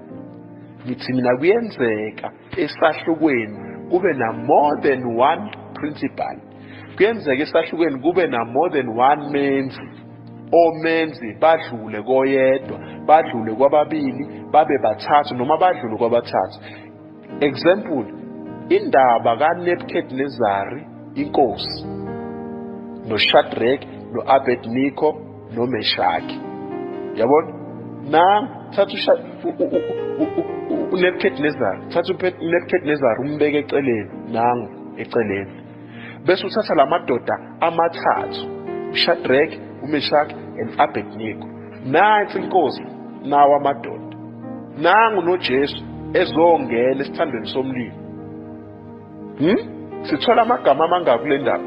Ngithi mina kuyenzeka esahlukweni kube na more than one principal. Kuyenzeka esahlukweni kube na more than one menzi. Omenzi badlule koyedwa, badlule kwababili, babe bathathu noma badlule kwabathathu. Example, indaba kaNebukadnezar inkosi noShadrach noAbednego noMeshaki. Yabona? Thatha uNebukadnezar, thatha uNebukadnezar umbeke eceleni, nangu eceleni. Bese uthatha la madoda amathathu, uShadrach, uMeshaki and Abednego. Nansi inkosi nawo amadoda. Nangu noJesu ezongena esithandweni somlilo. Sithola amagama amangaki kule ndaba?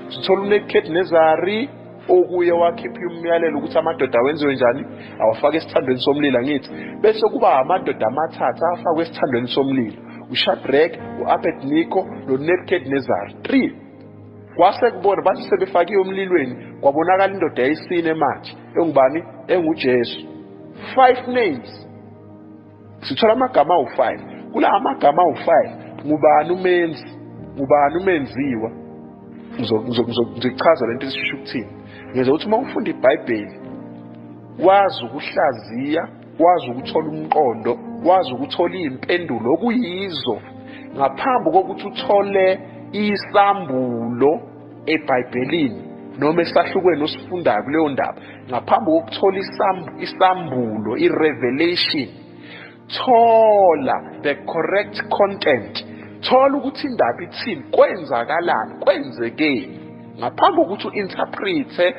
Sithola uNebukadnezar okuye wakhipha umyalelo ukuthi amadoda wenziwe njani, awafake esithandweni somlilo ngithi. Bese kuba amadoda amathathu afakwe esithandweni somlilo, uShadrach, uAbednego noNebukadnezar. 3. Kwase kubona bathi sebefakiwe emlilweni kwabonakala indoda yesine manje engubani? EnguJesu. 5 names. Sithola amagama awu5. Kula amagama awu5 ngubani umenzi, ngubani umenziwa. Ngizochaza lento esisho ukuthini. Ngenza ukuthi uma ufunda iBhayibheli wazi ukuhlaziya, wazi ukuthola umqondo, wazi ukuthola impendulo okuyizo ngaphambi kokuthi uthole isambulo eBhayibhelini noma esahlukweni osifundayo kuleyo ndaba. Ngaphambi kokuthola isambulo, irevelation, thola the correct content. Thola ukuthi indaba ithini, kwenzakalani, kwenzekeni. Ngaphambi kokuthi uinterprete,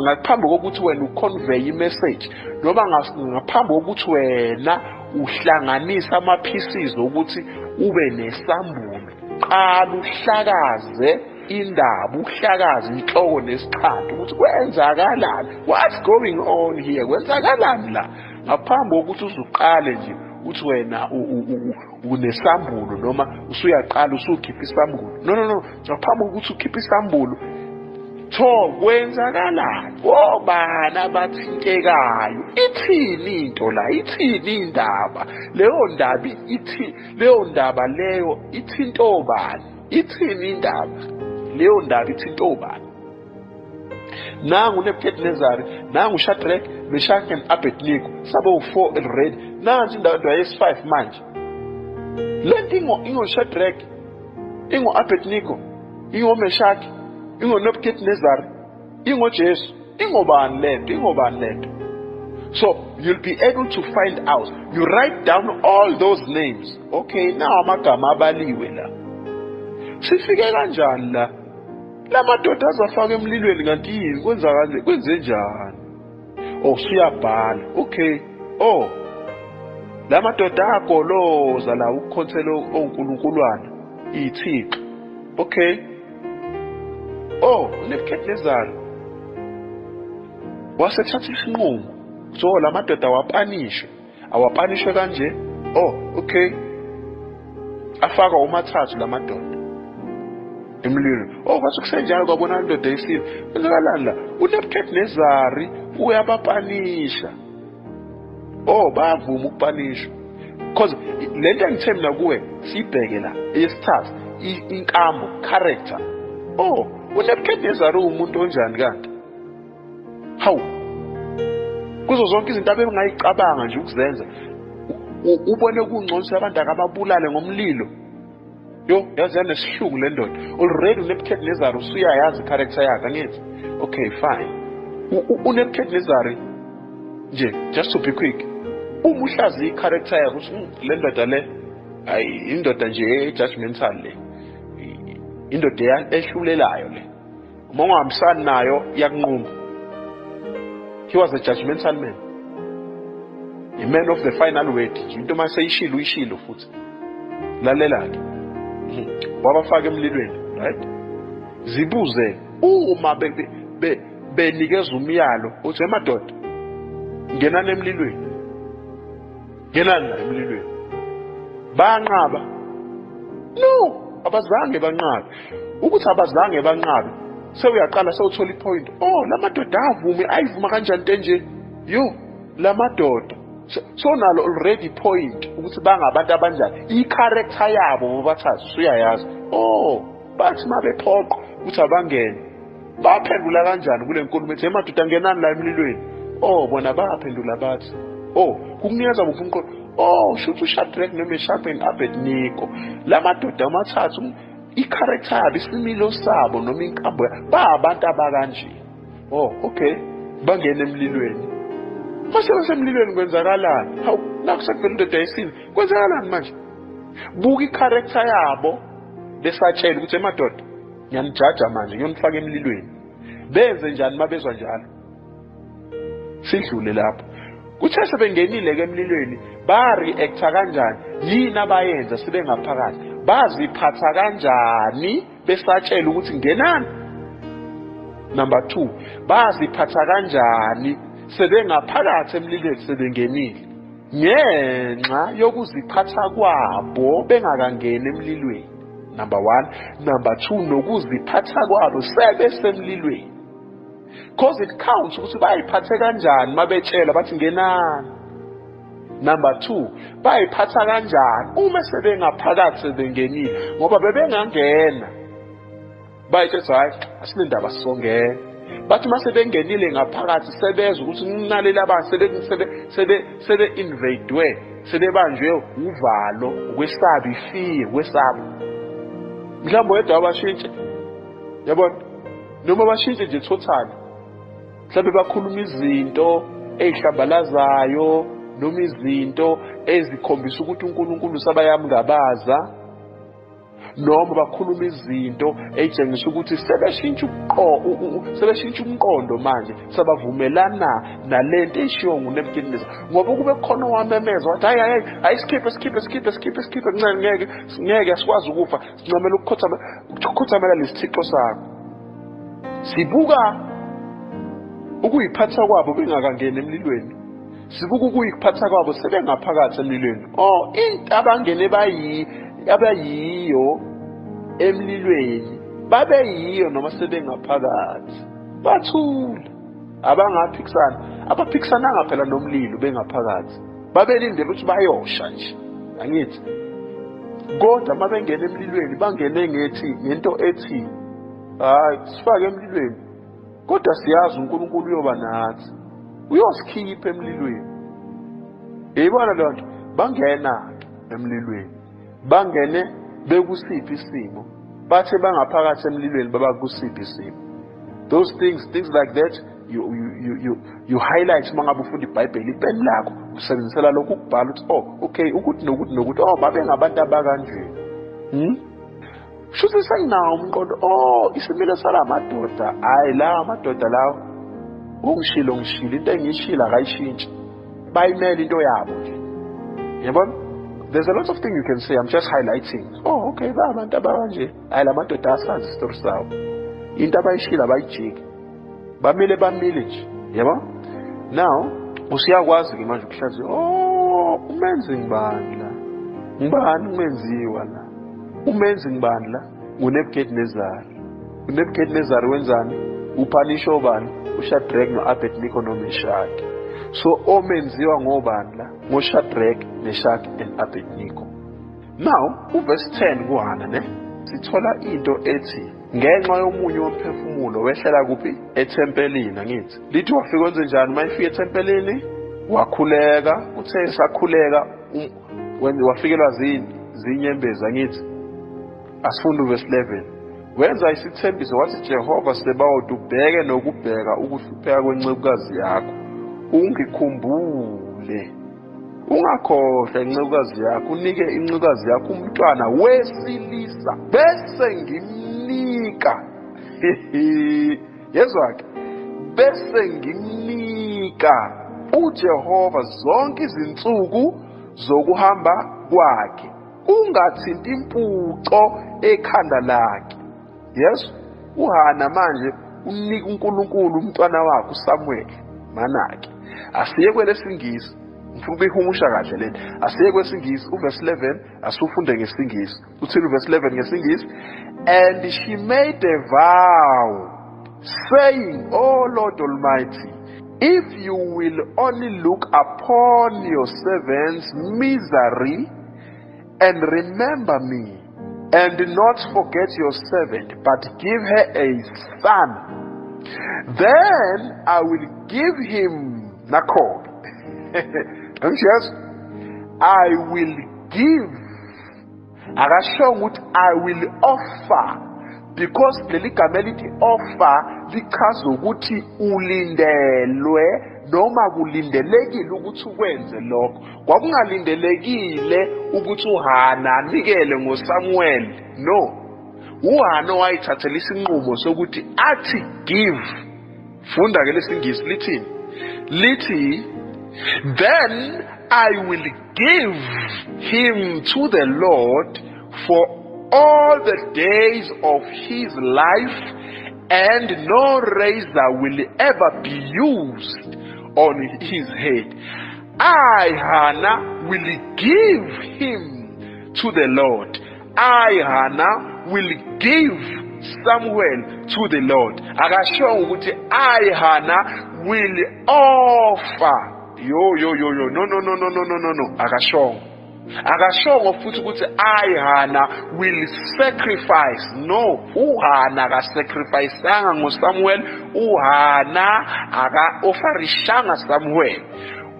ngaphambi kokuthi wena uconvey imessage, noma ngaphambi kokuthi wena uhlanganisa ama-pieces ukuthi ube nesambulo. Qala uhlakaze indaba, uhlakaze inhloko nesiqhando ukuthi kwenzakalani, what's going on here, kwenzakalani la. Ngaphambi kokuthi uzuqale nje uthi wena unesambulo noma usuyaqala usukhipha isambulo. No. Ngaphambi kokuthi ukhiphe isambulo, kwenzakalani, obani abathintekayo, ithini into la, ithini indaba, leyo ndaba ithi, leyo ndaba leyo ithinta obani, ithini indaba, leyo ndaba ithinta obani. Nangu uNebukadnezar, nangu uShadrach, Meshaki and Abednego, sabe u4 already. Nansi indaba yesi5 manje. Lento ingoShadrach, ingoAbednego, ingoMeshaki, ingoNebukadnezar, ingoJesu, ingobani lento. So you'll be able to find out. You write down all those names. Okay, now amagama abaliwe la. Sifike kanjani la? La madoda azafaka emlilweni kanti yini kwenze njani? Suyabhala. Okay. La madoda agoloza la ukhothelo onkulunkuluwana iThixo. Okay. uNebukadnezar wasethatha isinqumo. So la madoda awapanishwe kanje. Okay. Afaka umathathu la madoda emlilweni. Kwathi kusenjalo kwabona indoda yesine. Kwenzakalani la? uNebukadnezar uyabapanisha. Bavuma ukupanishwa. Because lento engithe mina kuwe sibheke la eyesithathu inkambo, character. uNebukadnezar umuntu onjani kanti? Hawu. Kuzo zonke izinto abengayicabanga nje ukuzenza, ubone kungcono abantu akababulale ngomlilo. yo yazi yanesihluku le ndoda already uNebukadnezar usuyayazi character yakhe angithi okay fine uNebukadnezar nje just to be quick uma uhlazi i-character yakhe uthi le ndoda le ayi indoda nje e-judgmental le indoda ehlulelayo le uma ungahambisani nayo yakunquma. He was a judgmental man, a man of the final word. Into maseyishilo uyishilo futhi lalela-ke wabafaka emlilweni, right? Zibuze uma benikeza umyalo uthi emadoda ngenani emlilweni, ngenani emlilweni, banqaba? No, abazange banqabe. Ukuthi abazange banqabe sewuyaqala sewuthola ipoint. Oh, lamadoda avume ayivuma kanjani nje? Yo, lamadoda so nalo already point ukuthi bangabantu abanjani. I-character yabo bobathathu uyayazi. Oh, bathi mabephoqa ukuthi abangene baphendula kanjani kule nkulumo ethi emadoda ngenani la emlilweni? Oh, bona baphendula bathi oh, kukunikeza muphi umqondo? Oh, shuthi uShadrach noMeshach no-Abednego lamadoda amathathu i-character yabo isimilo sabo noma inkambo abantu abakanje. Oh, okay, bangena emlilweni. Mase basemlilweni kwenzakalani? Hawu, nakusakuvela indoda yesine kwenzakalani manje? Buka i-character yabo besatshela ukuthi emadoda ngiyanijaja manje ngiyonifaka emlilweni. Benze njani mabezwa njalo? Sidlule lapho. Kuthe sebengenile-ke emlilweni ba-reacta kanjani? Yini abayenza sebengaphakathi? Baziphatha kanjani besatshela ukuthi ngenani? Number 2, baziphatha kanjani sebengaphakathi emlilweni sebengenile? Ngenxa yokuziphatha kwabo bengakangeni emlilweni. Number 1, number 2, nokuziphatha kwabo sebesemlilweni. Because it counts ukuthi bayiphathe kanjani mabetshela bathi ngenani. Number 2, bayiphatha kanjani uma sebengaphakathi sebengenile, ngoba bebengangena bayithetha hayi asinendaba songena. Bathi mase bengenile ngaphakathi sebezwe ukuthi ninalela abantu sebe invadwe, sebebanjwe uvalo, ukwesabi, fear, kwesaba. Mhlawumbe yedwa abashintshe, yabona, noma bashintshe nje totally. Mhlawumbe bakhuluma izinto ezihlambalazayo noma izinto ezikhombisa ukuthi uNkulunkulu sabayamngabaza, noma bakhuluma izinto ezitshengisa ukuthi sebeshintsha umqondo manje, sabavumelana nalento eshiwo nguNebukadnezar. Ngoba kube khona owamemeza wathi hayi skip ngeke asikwazi ukufa, sincamela ukukhothamela lesithixo sakho. Sibuka ukuyiphatha kwabo bengakangeni emlilweni, sibuka ukuyiphatha kwabo sebengaphakathi emlilweni. Oh, into abangene abayiyo emlilweni babeyiyo noma sebengaphakathi bathula, abangaphikisana, abaphikisananga phela nomlilo bengaphakathi, babelindele ukuthi bayosha nje, angithi. Kodwa mabengena emlilweni bangene ngento ethi hayi sifake emlilweni, kodwa siyazi uNkulunkulu uyoba nathi, uyosikhipha emlilweni. Yayibona le nto, bangena emlilweni, bangene bekusiphi isimo, bathe bangaphakathi emlilweni baba kusiphi isimo. Those things like that you highlight mangabe ufunda iBhayibheli, ipeni lakho usebenzisela lokho ukubhala ukuthi oh okay ukuthi nokuthi oh babengabantu abakanje. Shuthi senginawo umqondo oh isimilo salamadoda, hayi la madoda lawo ungishilo into engishila akayishintshi, bayimela into yabo nje. Yabona, there's a lot of things you can say, I'm just highlighting. Oh okay, abantu abanje hayi la madoda asazi isitori sawo, into abayishila bayijike, bamile nje. Yabona, now usiyakwazi ke manje ukuhlaziya oh umenzi ngibani la, ngibani umenziwa la. Umenzi ngibani la? nguNebukadnezar. uNebukadnezar wenzani? Uphanisha obani? uShadrach no-Abednego noMeshach. So omenziwa ngobani la? ngoShadrach, Meshach and Abednego. Now uverse 10 kuhana ne sithola into ethi ngenxa yomunye womphefumulo wehlela kuphi? Ethempelini, angithi. Lithi wafika wenze njani mayifika ethempelini? Wakhuleka. Uthe sakhuleka wena wafikelwa zinyembezi, angithi. Asifunde verse 11. Wenza isithembiso wathi Jehova Sebawuthi ubheke nokubheka ukuhlupheka kwencekukazi yakho. Ungikhumbule. Ungakhohlwa incekukazi yakho, unike incekukazi yakho umntwana wesilisa bese ngimnika. Yezwa-ke, bese ngimnika uJehova zonke izinsuku zokuhamba kwakhe. Ungathinti impuco ekhanda lakhe. Yes, uHana manje unika uNkulunkulu umntwana wakhe uSamuel. Manake asiye kwelesingisi, ngifuna ukuyihumusha kahle lento. Asiye kwesingisi uverse 11, asifunde ngesingisi. Uthini uverse 11 ngesingisi? And she made a vow, saying, O Lord Almighty, if you will only look upon your servant's misery and remember me, and not forget your servant, but give her a son, then I will give him Nakor. Yes, I will give. I will offer. Because leli gama elithi offer lichaza ukuthi ulindelwe noma kulindelekile ukuthi ukwenze lokho. Kwakungalindelekile ukuthi uHana anikele ngoSamuel. No. uHana wayithathela isinqumo sokuthi athi give. Funda ke lesingisi lithini? Lithi, then I will give him to the Lord for all the days of his life, and no razor will ever be used on his head. I, Hannah, will give him to the Lord. I, Hannah, will give Samuel to the Lord. Akasho ukuthi I, Hannah, will offer. No. Akasho futhi ukuthi I, Hannah, will sacrifice. No, uHana akasacrificeanga ngoSamuel. uHana aka-offerishanga Samuel.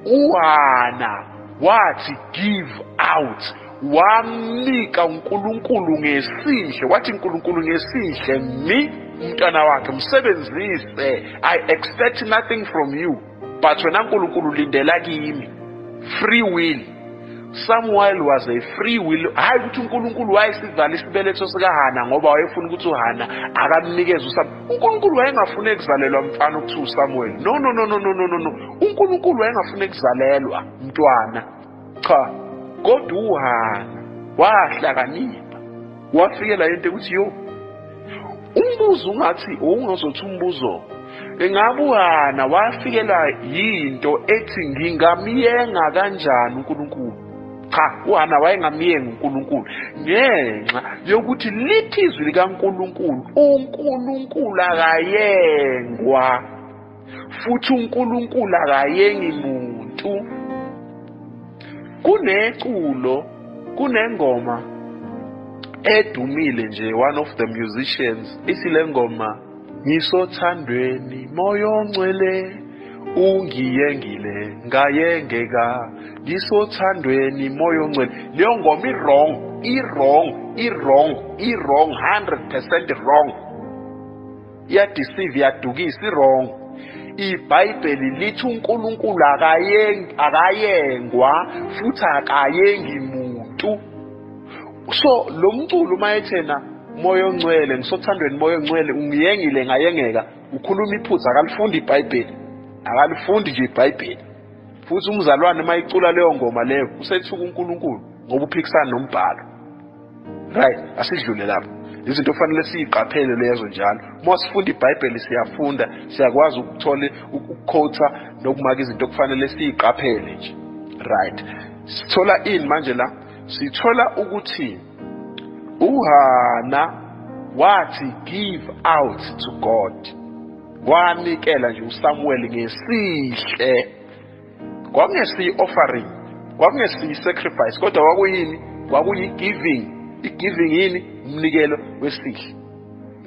uHana wathi give out, wamnika uNkulunkulu ngesihle. Wathi uNkulunkulu ngesihle, mi umntwana wakhe msebenzise. I expect nothing from you, but wena uNkulunkulu lindela kimi. Free will. Samuel was a free will. Hayi ukuthi uNkulunkulu wayesivala isibeletho sikaHana ngoba wayefuna ukuthi uHana akamnikeze uSamuel. uNkulunkulu wayengafuna ekuzalelwa mfana ukuthi uSamuel. No. uNkulunkulu wayengafuna ekuzalelwa mntwana. Cha. Kodwa uHana wahlakanipha. Wafikela into ukuthi yo. Umbuzo ungathi ungazothi umbuzo. Engabe uHana wafikela yinto ethi ngingamiyenga kanjani uNkulunkulu? Cha, uHana wayengamiyenga uNkulunkulu ngenxa yokuthi lithi izwi likaNkulunkulu, uNkulunkulu akayengwa, futhi uNkulunkulu akayengi muntu. Kunengoma edumile nje, one of the musicians isile ngoma, ngisothandweni moyo ongcwele ungiyengile ngayengeka, ngisothandweni moyo ongcwele. Leyo ngoma i-wrong 100% wrong. Iyadeceive, iyadukisa, i-wrong. iBhayibheli lithi uNkulunkulu akayengwa futhi akayengi muntu. So lo mculo mayethena moyo ongcwele, ngisothandweni moyo ongcwele ungiyengile ngayengeka, ukhuluma iphutha. Akalifundi iBhayibheli, akalifundi nje iBhayibheli. Futhi umzalwane mayicula leyo ngoma leyo usethuka uNkulunkulu ngoba uphikisana nombhalo. Right, asidlule lapho. Izinto kufanele siyiqaphele lezo njalo. Uma sifunda iBhayibheli siyafunda, siyakwazi ukuthola ukuquota nokumaka izinto kufanele siyiqaphele nje. Right. Sithola ini manje la? Sithola ukuthi uHana wathi give out to God. Wanikela nje uSamuel ngesihle. Kwakungesiyi offering, kwakungesiyi sacrifice, kodwa kwakuyini? Kwakuyi-giving. I-giving yini? Umnikelo wesihle.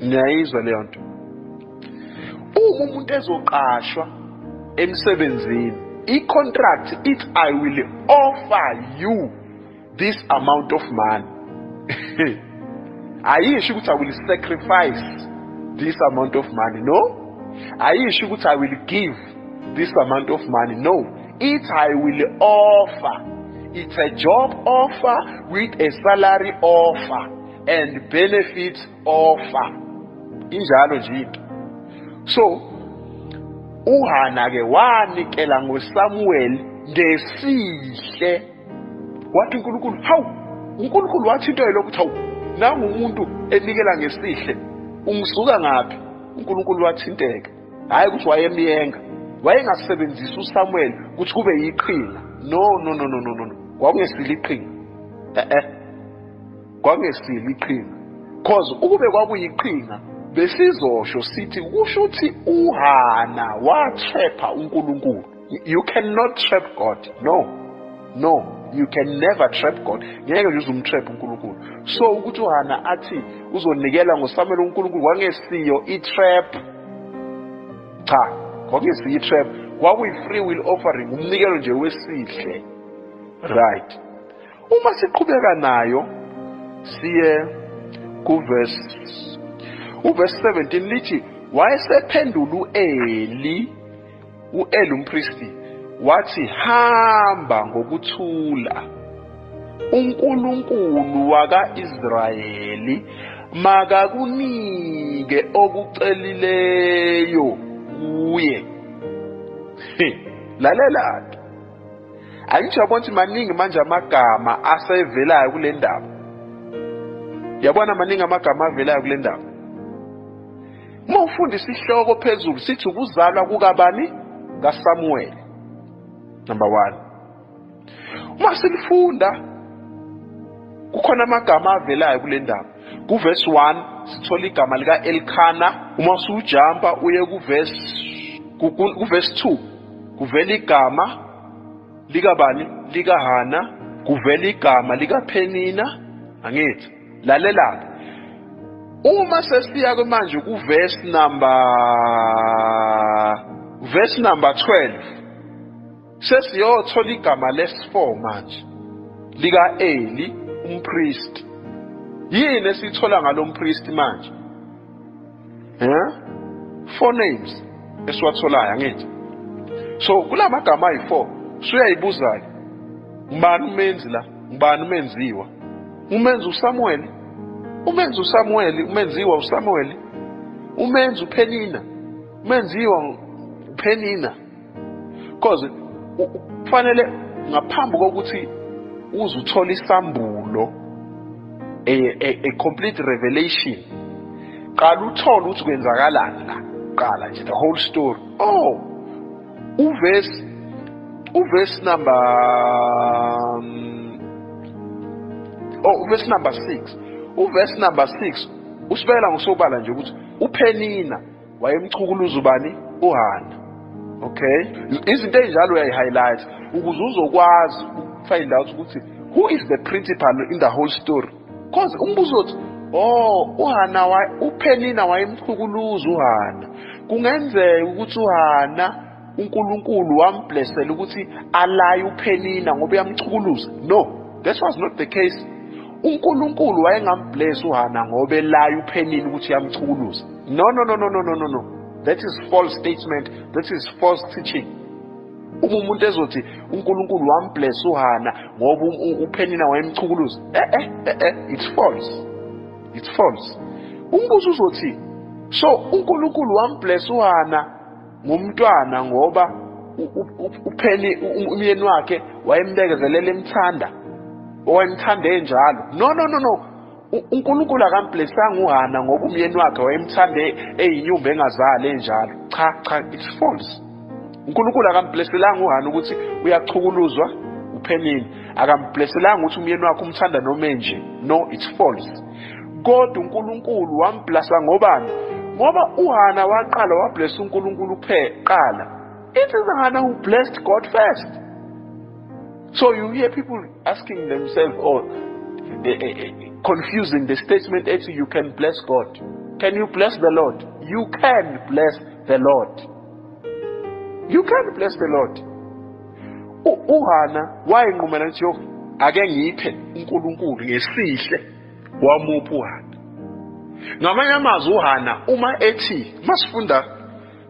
Niyayizwa leyo nto. Uma umuntu ezoqashwa emsebenzini, i-contract ithi I will offer you this amount of money. ayisho ukuthi I will sacrifice this amount of money. No. Ayisho ukuthi I will give this amount of money. No. It's I will offer. It's a job offer with a salary offer and benefits offer. Injalo nje. So uHana ke wanikela ngoSamuel ngesihle. Wathi uNkulunkulu, hawu, uNkulunkulu wathi into elokuthi hawu, nangu umuntu enikela ngesihle. Ungisuka ngapi? uNkulunkulu wathinteka. Hayi ukuthi wayemiyenga. Wayengasebenzisa uSamuel ukuthi kube yiqhinga. No. Kwakungesile iqhinga. Kwakungesile iqhinga. Cause ukube kwakuyiqhinga besizosho sithi kusho ukuthi uHana watrapha uNkulunkulu. You cannot trap God. No, you can never trap God. Ngeke nje uzumtrap uNkulunkulu. So ukuthi uHana athi uzonikela ngoSamuel uNkulunkulu kwangesiyo itrap. Cha, kwangesiyo itrap. Kwakuyi-free will offering, umnikelo nje wesihle. Right. Uma siqhubeka nayo siye kuverse 17 lithi wayesephendula uEli umpristi wathi hamba ngokuthula uNkulunkulu waka-Israyeli makakunike okucelileyo kuye. Lalela ke. Angisho yabona maningi manje amagama asevelayo kule ndaba. Yabona maningi amagama avelayo kule ndaba. Uma ufunda isihloko phezulu sithi ukuzalwa kukabani? kaSamuel. Number 1. Uma silifunda kukhona amagama avelayo kule ndaba. Kuverse 1 sithola igama lika Elkana. Uma usujumpa uye kuverse 2 kuvela igama likabani? LikaHana. Kuvela igama likaPenina. Angithi lalela. Uma sesiya ke manje kuverse number 12 sesiyothola igama lesi4 manje lika-Eli umpriest. Yini esithola ngalompriest manje? 4 names esiwatholayo angithi. So kulamagama ayi4 suyayibuza ke ngubani umenzi la? Ngubani umenziwa? Umenzi uSamuel. Umenzi uSamuel, umenziwa uSamuel. Umenzi uPenina. Umenziwa uPenina. Because kufanele ngaphambi kokuthi uzuthola isambulo a complete revelation. Qala uthola ukuthi kwenzakalani la. Qala nje the whole story. Uverse number 6. Uverse number 6 usibela ngosobala nje ukuthi uPenina wayemchukuluza ubani? uHana. Okay? Izinto ezinjalo uyayi-highlight ukuze uzokwazi find out ukuthi who is the principal in the whole story. Because umbuzo uthi uPenina wayemchukuluza uHana. Kungenzeka ukuthi uHana uNkulunkulu wamblessela ukuthi alaye uPenina ngoba uyamchukuluza. No, that was not the case. uNkulunkulu wayengambless uHana ngoba elaye uPenina ukuthi yamchukuluza. No. That is false statement. That is false teaching. Uma umuntu ezothi uNkulunkulu wambless uHana ngoba uPenina wayemchukuluza. It's false. It's false. Umbuzo uzothi so uNkulunkulu wambless uHana ngumntwana ngoba umyeni wakhe wayembekezelela emthanda. Owayemthande njalo. No. uNkulunkulu akamblessanga uHana ngoba umyeni wakhe wayemthande eyinyumba engazali enjalo. Cha, it's false. uNkulunkulu akamblesselanga uHana ukuthi uyachukuluzwa uPenina. Akamblesselanga ukuthi umyeni wakhe umthanda noma nje. No, it's false. Kodwa uNkulunkulu wamblessa ngobani? Ngoba uHana waqala wabless uNkulunkulu qala. It is uHana who blessed God first. So you hear people asking themselves confusing the statement that you can bless God. Can you bless the Lord? You can bless the Lord. You can bless the Lord. uHana wayenqumela nje ake ngiphe uNkulunkulu ngesihle wamupha uHana. Ngamanye amazwi uHana uma ethi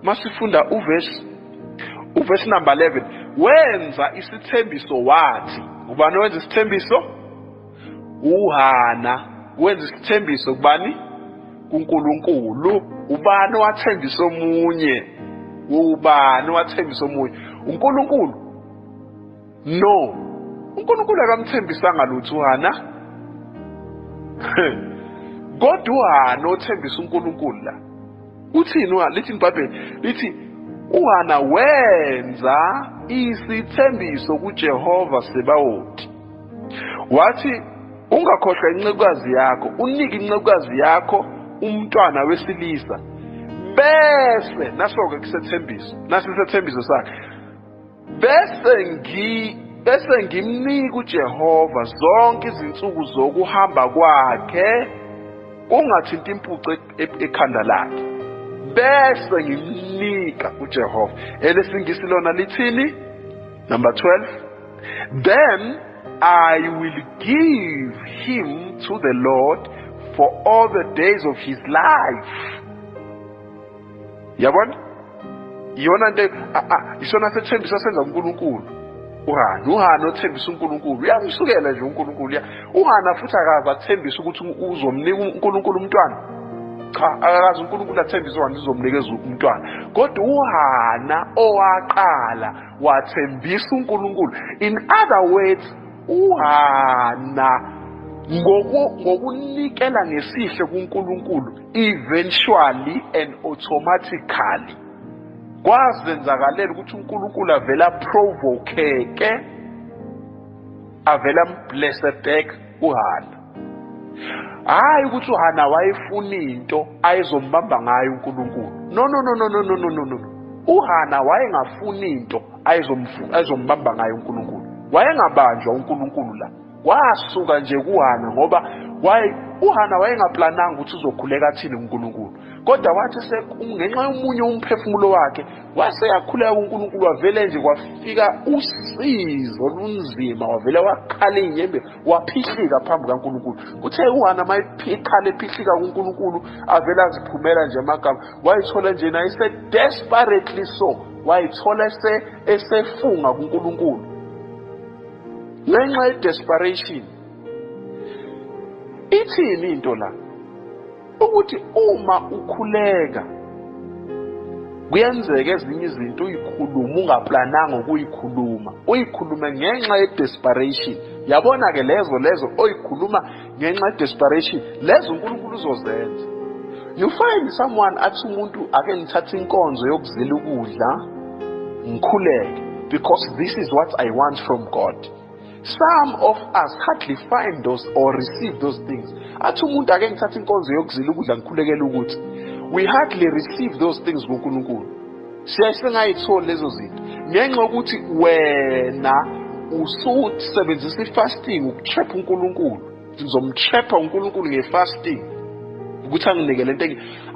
masifunda uverse number 11 wenza isithembiso wathi, ubani wenza isithembiso? uHana wenza isithembiso kubani? kuNkulunkulu. Ubani wathembisa omunye? Ubani wathembisa omunye? uNkulunkulu? No, uNkulunkulu akamthembisanga lutho uHana. Kodwa uHana othembisa uNkulunkulu la uthini? Lithi iBhayibheli lithi uHana wenza isithembiso kuJehova Sebawothi, wathi ungakhohlwa incekukazi yakho, unike incekukazi yakho umntwana wesilisa, bese naso-ke kusethembiso, nasisethembiso sakhe, bese ngimnika uJehova zonke izinsuku zokuhamba kwakhe, ungathinti impuco ekhanda lakhe, bese ngimnika uJehova. Elesingisi lona lithini? Number 12, then I will give him to the Lord for all the days of his life. Yabona? Yona nto isona sethembiso senza uNkulunkulu. uHana othembisa uNkulunkulu uyamsukela nje uNkulunkulu. uHana futhi akazi athembisa ukuthi uzomnika uNkulunkulu umntwana. Cha, akazi uNkulunkulu athembisa ukuthi uzomnikeza umntwana. Kodwa uHana owaqala wathembisa uNkulunkulu. In other words, uHana ngokunikela ngesihle kuNkulunkulu, eventually and automatically kwazenzakalela ukuthi uNkulunkulu avela provokeke, avela mblesse back uHana. Hayi ukuthi uHana wayefuna into ayizombamba ngayo uNkulunkulu. No. uHana wayengafuni into ayizombamba ngayo uNkulunkulu. Wayengabanjwa uNkulunkulu la. Wasuka nje kuHana ngoba uHana wayengaplananga ukuthi uzokhuleka athini uNkulunkulu. Kodwa wathi ngenxa yomunye umphefumulo wakhe wase yakhuleka uNkulunkulu, wavele nje kwafika usizo olunzima, wavele wakhala inyembe, waphihlika phambi kaNkulunkulu. Kuthe uHana mayikhala ephihlika kuNkulunkulu avele aziphumela nje amagama, wayithola nje naye desperately so, wayithola esefunga kuNkulunkulu. Ngenxa ye-desperation ithini into la? Ukuthi uma ukhuleka kuyenzeka ezinye izinto uyikhuluma ungaplananga ukuyikhuluma, uyikhulume ngenxa ye-desperation. Yabona ke lezo oyikhuluma ngenxa ye-desperation, lezo uNkulunkulu uzozenza. You find someone athi umuntu ake ngithathe inkonzo yokuzila ukudla ngikhuleke because this is what I want from God. Some of us hardly find those or receive those things. Athi umuntu ake ngithatha inkonzo yokuzila ukudla ngikhulekela ukuthi, we hardly receive those things kuNkulunkulu. Siyayisengayitholi lezo zinto ngenxa ukuthi wena ususebenzisa ifasting ukutrap uNkulunkulu. Ngizomtrapha uNkulunkulu ngefasting ukuthi anginike lento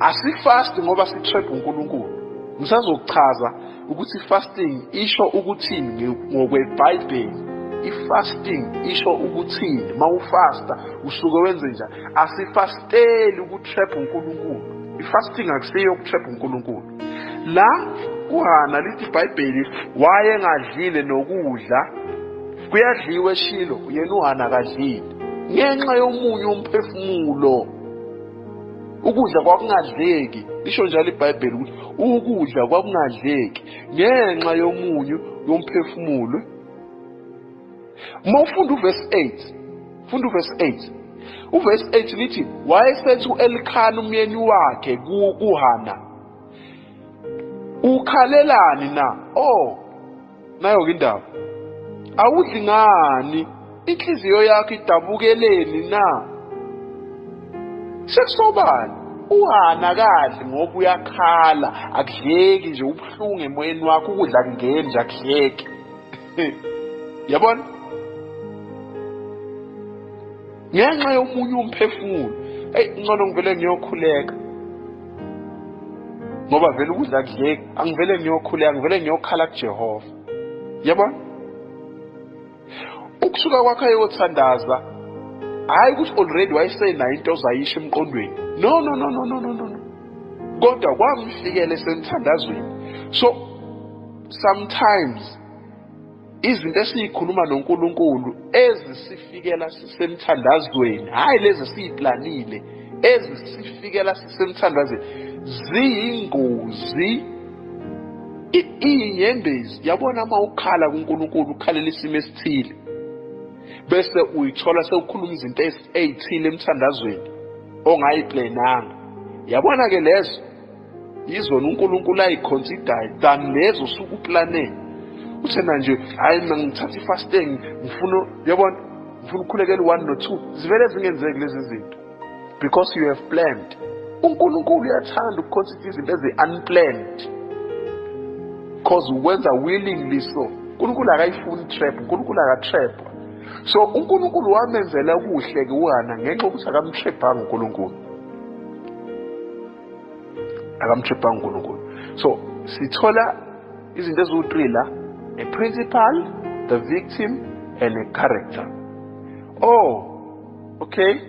asifast ngoba sitrap uNkulunkulu. Ngisazochaza ukuthi fasting isho ukuthini ngokweBhayibheli. I-fasting isho ukuthini? Mawufasta usuke wenze njani? Asifasteli ukutrap uNkulunkulu. I-fasting akusiyo ukutrap uNkulunkulu. La uHana lithi iBhayibheli wayengadlile nokudla, kuyadliwa eShilo, yena uHana akadlile ngenxa yomunye umphefumulo. Ukudla kwakungadleki, lisho njalo iBhayibheli ukuthi ukudla kwakungadleki ngenxa yomunye yomphefumulo. Mawufunda uverse 8, funda uverse 8. Uverse 8 lithi wayesethi uElkhana umyeni wakhe kuHana, ukhalelani na? Nayo ke indaba. Awudli ngani? Inhliziyo yakho idabukeleni na? Sekusobala uHana kadli ngoba uyakhala, akudleki nje, ubhlungu emoyeni wakho, ukudla kungeni nje akudleki. Yabona? Ngenxa yomunye umphefumulo. Ngcono ngivele ngiyokhuleka ngoba vele ukudla kudleki, angivele ngiyokhuleka, ngivele ngiyokhala kuJehova. Yabona? Ukusuka kwakhe ayothandaza hayi ukuthi already wayesenayo into ozayisho emqondweni. No. Kodwa kwamfikela esemthandazweni. So sometimes izinto esiyikhuluma noNkulunkulu ezisifikela sisemthandazweni, hayi lezi esiyiplanile, ezisifikela sisemthandazweni ziyingozi. Inyembezi yabona uma ukhala kuNkulunkulu, ukhalela isimo esithile, bese uyithola sewukhuluma izinto ezithile emthandazweni ongayiplananga. Yabona ke lezo yizona uNkulunkulu ayiconsider than lezo osuke uplane. Uthena nje hayi mina ngithatha ifasting ngifuna ukukhulekela 1 no 2, zivele zingenzeki lezi zinto because you have planned. uNkulunkulu uyathanda ukuconsider izinto ezi-unplanned because ukwenza willingly. So uNkulunkulu akayifuni trap, uNkulunkulu akatrap. So uNkulunkulu wamenzela kuhle ke uHana ngenxa ukuthi akamtrapanga uNkulunkulu, So sithola izinto eziwu-3 la: a principle, the victim, and a character. Okay.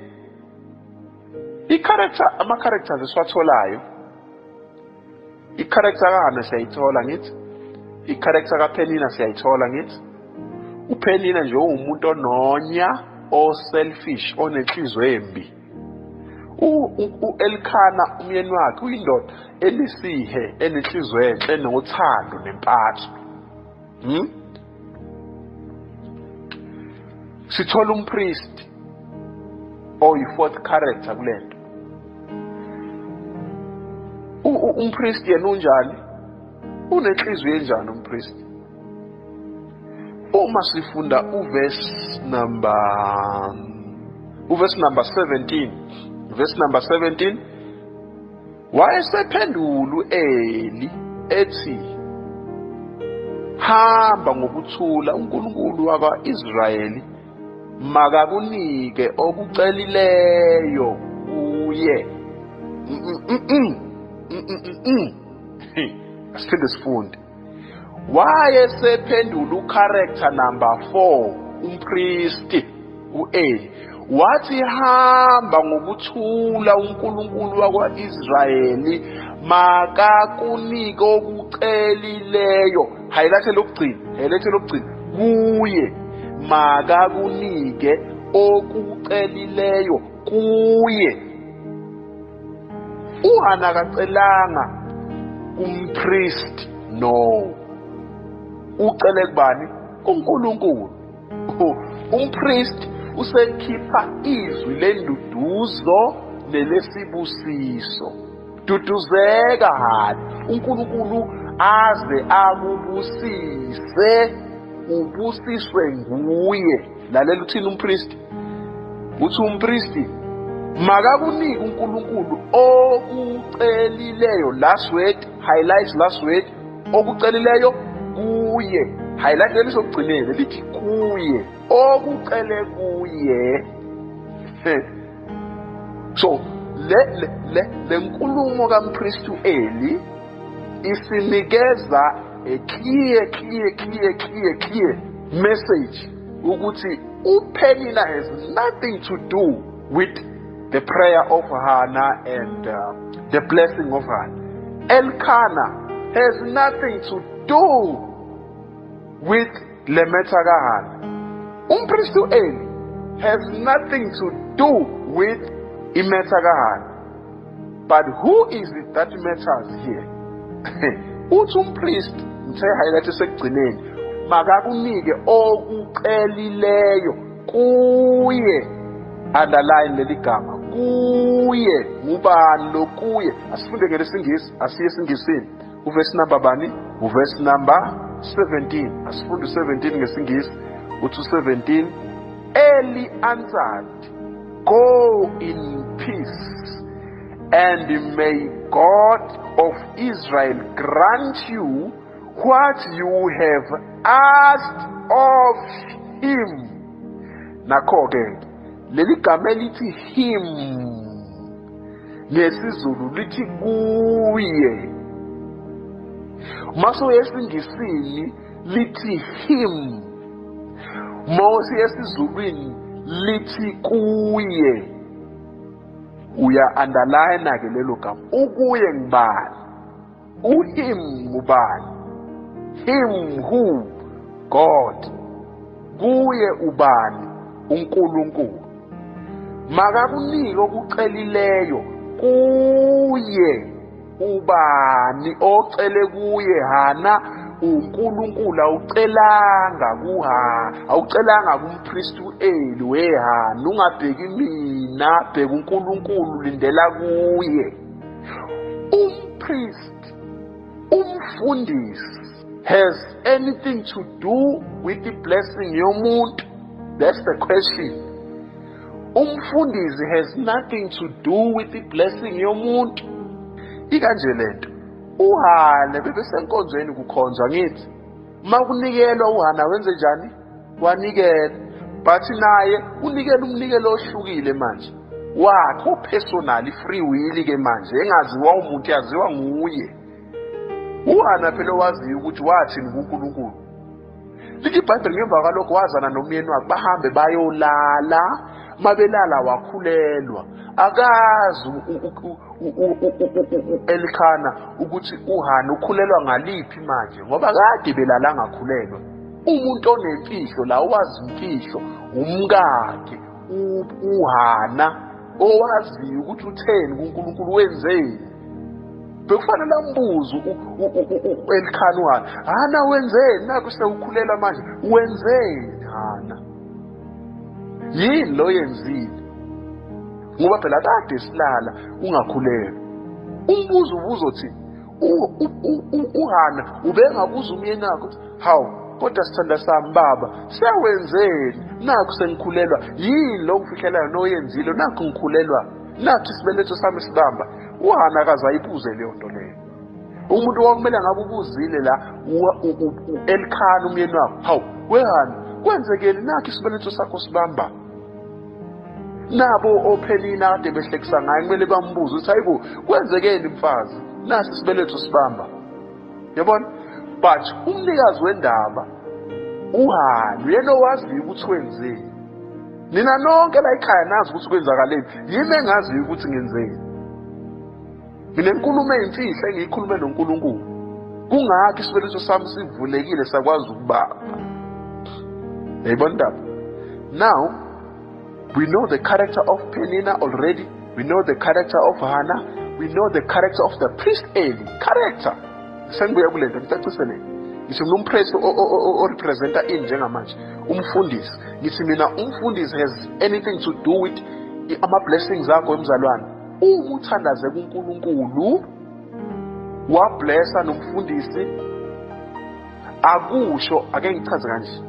Ama-characters esiwatholayo, i-character kaHana siyayithola ngithi, i-character kaPenina siyayithola ngithi. uPenina nje uwumuntu ononya, o-selfish, onenhliziyo embi. u-Elkanah umyeni wakhe uyindoda elisihe, enenhliziyo enhle, enothando nempatho. Sithola umpriest oyi-4th character kulento. Umpriest yena unjani? Unenhliziyo enjani umpriest? Uma sifunda uverse number 17, wayesephendula u-Eli ethi, hamba ngokuthula, uNkulunkulu wakwa-Israyeli makakunike okucelileyo kuye. Asiphinde sifunde. Wayesephendula u-character number 4, umpristi u-Eli, wathi hamba ngokuthula, uNkulunkulu wakwa-Israyeli makakunike okucelileyo. Hayilethe lokugcina kuye, makakunike okucelileyo kuye. uHana akacelanga umpriest, no, ucele kubani? kuNkulunkulu. Umpriest usekhipha izwi lenduduzo nelesibusiso. Duduzeka Hana, uNkulunkulu aze akubusise, ubusiswe nguye. Lalela uthini umpriest? Uthi umpristi makakunike uNkulunkulu okucelileyo. Last word, highlight last word, okucelileyo kuye. Highlight lelisokugcinela lithi kuye, okucele kuye. So le nkulumo kaMpriest uEli isinikeza a clear message ukuthi uPenina has nothing to do with the prayer of Hannah and the blessing of Hannah. Elkanah has nothing to do with Lemeta kaHana. Umpriest uEli has nothing to do with Imeta kaHana. But who is it that matters here? Uthi umpriest highlight sekugcineni makakunike okucelileyo kuye. Underline leli gama kuye. Ngubani lo kuye? Asifunde ngelesingisi, asiye esingisini. Uverse number bani? Uverse number 17. Asifunde 17 ngesingisi. Uthi 17, Eli answered, go in peace, and may God of Israel grant you what you have asked of him. Nakho-ke leli gama lithi him ngesizulu lithi kuye. Maso yesingisini lithi him, mose yesizulwini lithi kuye. Uya-underline ke lelo gama. Ukuye ngibani? U-him ngubani? Him who? God. Kuye ubani? uNkulunkulu. Makakunike okucelileyo kuye ubani ocele kuye hana uNkulunkulu awucelanga kumpriest uEli wehana ungabheki mina bheka uNkulunkulu lindela kuye. Umpriest umfundisi has anything to do with the blessing yomuntu? That's the question. Umfundisi has nothing to do with the blessing yomuntu. Ikanje lento uHana bebesenkonzweni kukhonzwa ngithi makunikelwa uHana wenze njani? Wanikela, but naye unikela umnikelo ohlukile manje wakhe personal free will ke manje engaziwa umuntu yaziwa nguye. uHana phela waziyo ukuthi wathini kuNkulunkulu. Lithi iBhayibheli ngemva kwalokho wazana nomyeni wakhe bahambe bayolala. Mabelala wakhulelwa. Akazi Elkhana ukuthi uHana ukhulelwa ngaliphi manje ngoba kade belala ngakhulelwa. Umuntu onemfihlo la owazi imfihlo umkakhe uHana owaziyo ukuthi utheni kuNkulunkulu wenzeni. Bekufanele ambuze uElkhana uHana, Hana wenzeni? Nakho sewukhulela manje, wenzeni Hana? Yini lo yenzile? Ngoba phela kade silala ungakhulelwa. Umbuzo ubuzothi uHana ubengabuza umyeni wakhe ukuthi hawu kodwa sithanda sami baba siyawenzeni? Nakho sengikhulelwa. Yini lo ngifihlelayo noyenzile? Nakho ngikhulelwa. Nakho isibeletho sami sibamba. uHana akazayibuze leyo nto leyo. Umuntu wakumele ngabe ubuzile la uElkhana umyeni wakhe, hawu weHana kwenzekeni? Nakho isibeletho sakho sibamba. Nabo oPhenina kade behlekisa ngaye kumele bambuze ukuthi hayibo kwenzekeni mfazi? Nasi isibeletho sibamba. Yabona? But umnikazi wendaba uHana uyena owaziyo ukuthi wenzeni. Nina nonke la ekhaya nazi ukuthi kwenzakaleni. Yimi engaziyo ukuthi ngenzeni. Mina nkulumo eyimfihlo engiyikhulume noNkulunkulu. Kungakho isibeletho sami sivulekile sakwazi ukubamba. Yayibona ndaba? Now we know the character of Phenina already. We know the character of Hannah. We know the character of the priest Eli. Character. Sengibuya kule nto ngicacisele. Ngithi mina umpriest representa ini njengamanje? Umfundisi. Ngithi mina umfundisi has anything to do with ama blessings akho emzalwane. Uma uthandaze kuNkulunkulu wablessa nomfundisi akusho ake ngichaze kanje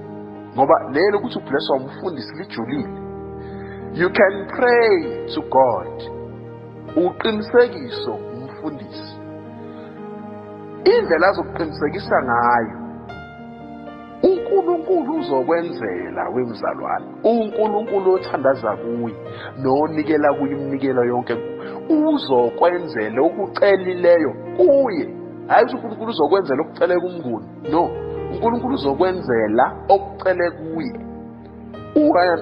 ngoba lelo ukuthi ublesswa umfundisi lijulile. You can pray to God. Uqinisekiso umfundisi. Indlela azokuqinisekisa ngayo uNkulunkulu uzokwenzela wemzalwane. uNkulunkulu othandaza kuye nonikela kuye iminikelo yonke uzokwenzela ukucelileyo kuye. Hayi ukuthi uNkulunkulu uzokwenzela okucele kuMnguni. No, uNkulunkulu uzokwenzela okucele kuye.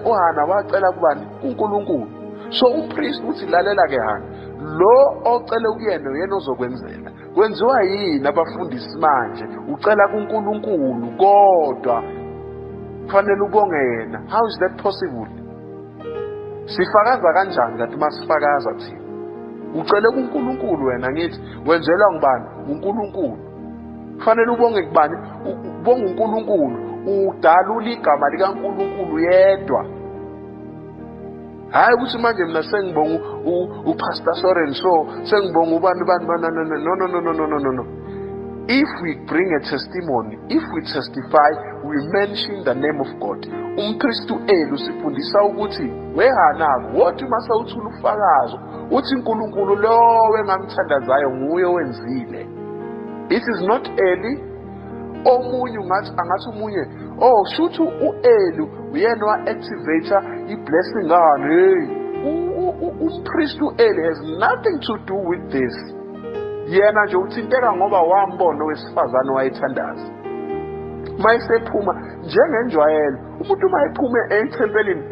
uHana wacela kubani? uNkulunkulu. So umpriest uthi lalela ke Hana, lo ocele kuyena uyena ozokwenzela. Kwenziwa yini abafundisi manje? Ucela kuNkulunkulu kodwa kufanele ubonge yena. How is that possible? Sifakaza kanjani kanti masifakaza thina? Ucele kuNkulunkulu wena ngithi wenzelwa ngubani? uNkulunkulu. Kufanele ubonge kubani? Ubonge uNkulunkulu. Udalula igama likaNkulunkulu yedwa. Hayi ukuthi manje mina sengibonga uPastor Soren so sengibonga ubani no. If we bring a testimony, if we testify, we mention the name of God. Umpriest uEli usifundisa ukuthi weHana wothi mase uthula ufakazo uthi uNkulunkulu lo engamthandazayo nguye owenzile. It is not Eli. Omunye angathi umunye shuthu uEli uyena wa-activator i-blessing ngani. Hey, umpriest uEli has nothing to do with this. Yena nje uthinteka ngoba wambona owesifazane wayethandaza. mayisephuma njengenjwayelo umuntu mayiphuma ethempelini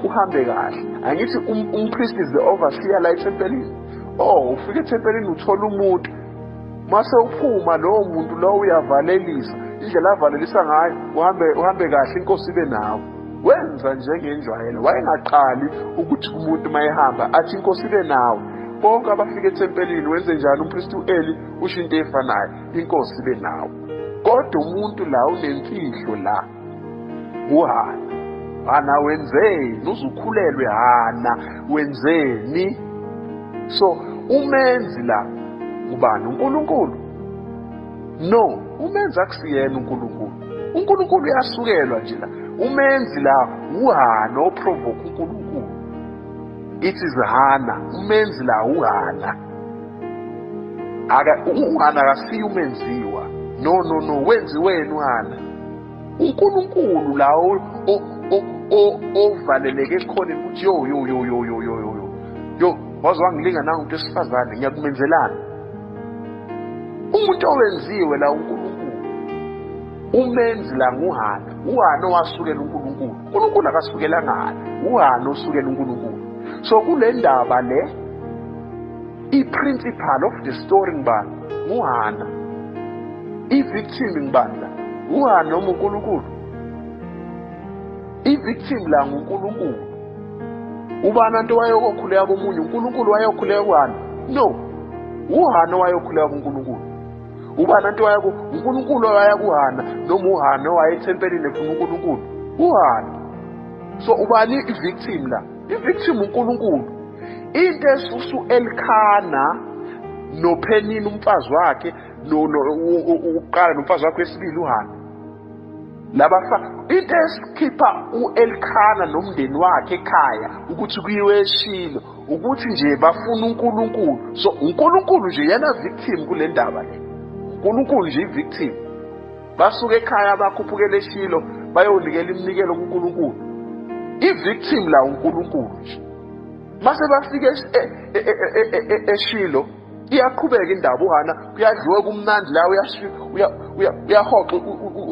uhambe kahle angithi umpriest is the overseer la ethempelini ufika ethempelini uthola umuntu mase uphuma lowo muntu lo uyavalelisa indlela avalelisa ngayo uhambe kahle inkosi ibe nawe wenza njengenjwayelo wayengaqali ukuthi umuntu mayehamba athi inkosi ibe nawe bonke abafika ethempelini wenze njalo umpriest uEli usho into efanayo inkosi ibe nawe kodwa umuntu la unemfihlo la Hana wenzeni uzukhulelwe Hana wenzeni so umenzi la ubani uNkulunkulu no umenzi akusiyena uNkulunkulu uyasukelwa nje la umenzi la uHana oprovoke uNkulunkulu it is Hana umenzi la uHana uHana akasiyo umenziwa no wenziweni uHana uNkulunkulu la ovaleleke khona ukuthi yo wazwangilinga nangu umuntu esifazane ngiyakumenzelana umuntu owenziwe la uNkulunkulu umenzi la nguHana uHana owasukela uNkulunkulu akasukela ngani uHana osukela uNkulunkulu so kule ndaba le i-principal of the story ngibani nguHana i-victim ngibani la uHana noma uNkulunkulu i-victim la nguNkulunkulu ubani nto wayokhuleka komunye uNkulunkulu wayokhuleka kwani no uHana wayokhuleka kuNkulunkulu ubani nto uNkulunkulu waya kuHana noma uHana wayethempelini efuna uNkulunkulu uHana so ubani i-victim la i-victim uNkulunkulu into esusu Elkhana noPhenini umfazi wakhe uqala nomfazi wakhe wesibili uHana labafa into esikhipha uElkhana nomndeni wakhe ekhaya ukuthi kuyiwe eShilo ukuthi nje bafuna uNkulunkulu so uNkulunkulu nje yena victim kule ndaba le uNkulunkulu nje i-victim basuka ekhaya bakhuphukela eShilo bayonikela iminikelo kuNkulunkulu i-victim la uNkulunkulu nje mase bafika eShilo iyaqhubeka indaba uHana kuyadliwa kumnandi la uyahoxa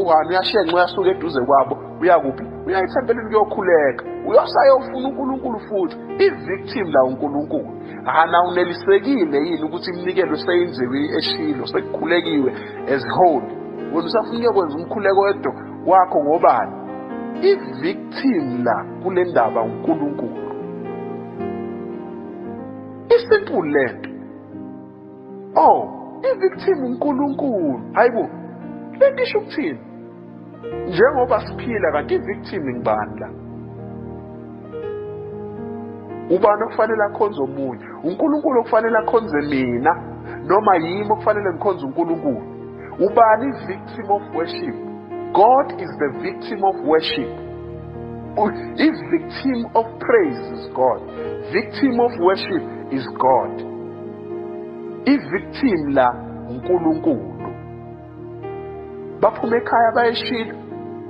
uHana uyashenxa uyasuka eduze kwabo uyakuphi uyayithempelini kuyokhuleka uyosayofuna uNkulunkulu futhi i-victim la uNkulunkulu Hana unelisekile yini ukuthi iminikelo seyinziwe eShilo sekukhulekiwe as whole wena usafuna ukwenza umkhuleko wedwa wakho ngobani i-victim la kule ndaba uNkulunkulu isimple lento i-victim uNkulunkulu hayibo lento isho ukuthini njengoba siphila kanti i-victim ngibani la ubani okufanele akhonze omunye uNkulunkulu okufanele akhonze mina noma yimi okufanele ngikhonze uNkulunkulu ubani i-victim of worship God is the victim of worship i-victim of praise is God victim of worship is God i-victim la uNkulunkulu baphume ekhaya bayeShilo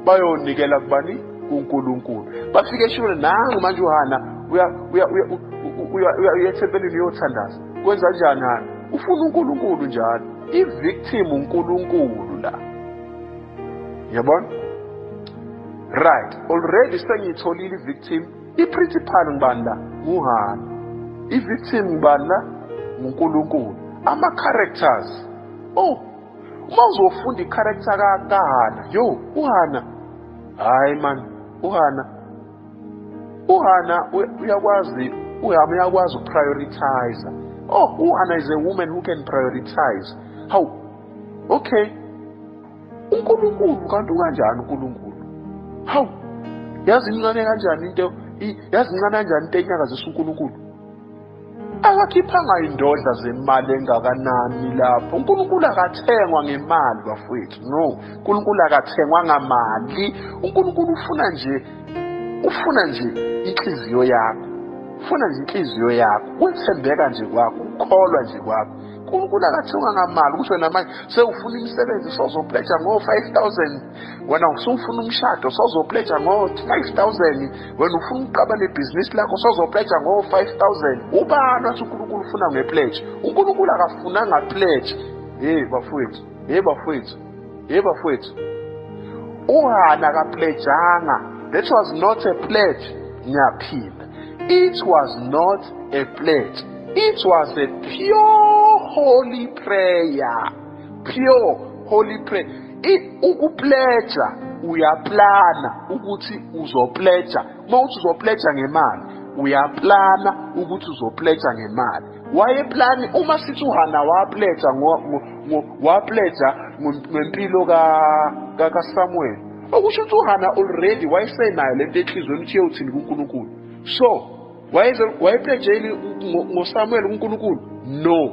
bayonikela kubani uNkulunkulu bafika eShilo nangu manje uHana uyethempelini uyothandaza kwenza njani Hana ufuna uNkulunkulu njalo i-victim uNkulunkulu la yabona right already sengitholile i-victim i-principal ngibani la uHana i-victim ngibani la uNkulunkulu ama-characters uma uzofunda i-character kaHana uHana hayi man uHana uyakwazi uprioritize uHana is a woman who can prioritize how okay uNkulunkulu kanti kanjani uNkulunkulu how yazi incane kanjani into enyakazisa uNkulunkulu akakhiphanga indodla zemali engakanani lapho uNkulunkulu akathengwa ngemali bafowethu no uNkulunkulu akathengwa ngamali uNkulunkulu ufuna nje inhliziyo yakho uthembeka nje kwakho ukholwa nje kwakho uNkulunkulu akathengwa ngamali ukuthi wena manje sewufuna imisebenzi sozopledja ngo-5,000 wena usufuna umshado sozopledja ngo-5,000 wena ufuna ukuqaba nebhizinisi lakho sozopledja ngo-5,000 ubani wathi uNkulunkulu ufuna ngepledge uNkulunkulu akafunanga pledge bafowethu uHana kapledganga. That was not a pledge. Ngiyaphinda. It was not a pledge. It was a pure holy prayer. Pure holy prayer. Ukupledja uyaplana ukuthi uzopledja. Mawuthi uzopledja ngemali, uyaplana ukuthi uzopledja ngemali. Wayeplani uma sithi uHana wapledja ngempilo ka Samuel. Okusho ukuthi uHana already wayesenayo lento enhlizweni ukuthi uthini kuNkulunkulu. So wayepledgeli ngoSamuel kuNkulunkulu? No.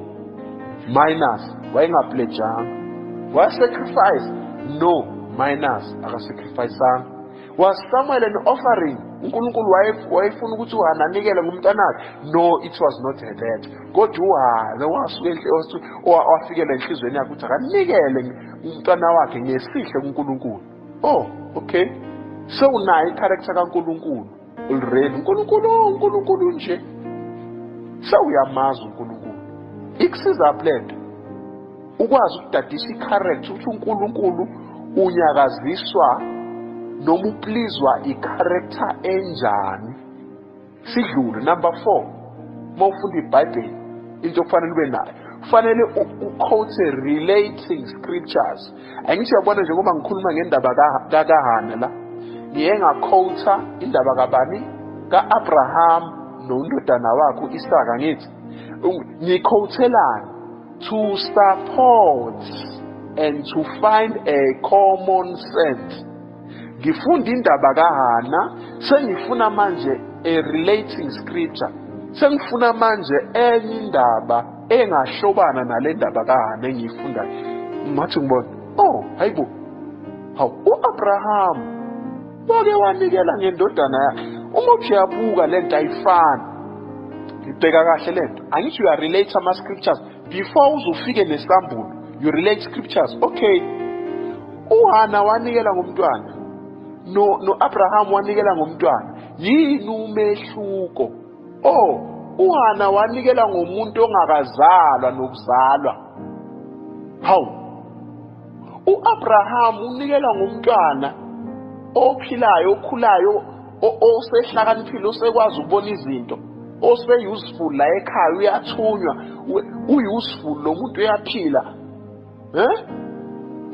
Minus wayengapledjanga. Was-sacrifice? No. Minus akasacrificeanga. Was Samuel an offering? uNkulunkulu wayefuna ukuthi uHana anikele ngumntanakhe? No, it was not that. Kodwa uHana wafikela enhlizweni yakhe ukuthi akanikele umntwana wakhe ngesihle kuNkulunkulu. Oh, okay. So unayo i-character kaNkulunkulu already. uNkulunkulu nje. Sewuyamazi uNkulunkulu. Ikusiza pled. Ukwazi ukudadisa i-character ukuthi uNkulunkulu unyakaziswa noma uplizwa i-character enjani. Sidlule number 4. Mawufunda iBhayibheli into okufanele ube nayo. Kufanele uquote relating scriptures. Angithi uyabona nje ngoba ngikhuluma ngendaba kaHana la. Ngiye ngaquota indaba kabani? Ka-Abraham nondodana wakhe uIsaka ngithi. Ngiquotelana to support and to find a common sense. Ngifunda indaba kaHana, sengifuna manje a relating scripture. Sengifuna manje enye indaba engahlobana nale ndaba kaHana engiyifunda. Ngathi ngibona, oh, hayibo. Hawu uAbraham wake wanikela ngendodana yakhe. Uma uyabuka lento ayifani. Ngibheka kahle lento. Angithi uya relate ama scriptures before uzofike nesambulo. You relate scriptures. Okay. uHana wanikela ngomntwana. No Abraham wanikela ngomntwana. Yini umehluko? Oh, uHana wanikela ngomuntu ongakazalwa nokuzalwa. Hawu. uAbraham unikela ngomntwana ophilayo, okhulayo, osehlakaniphile, osekwazi ukubona izinto, ose-useful la ekhaya, uyathunywa, u-useful lo muntu uyaphila.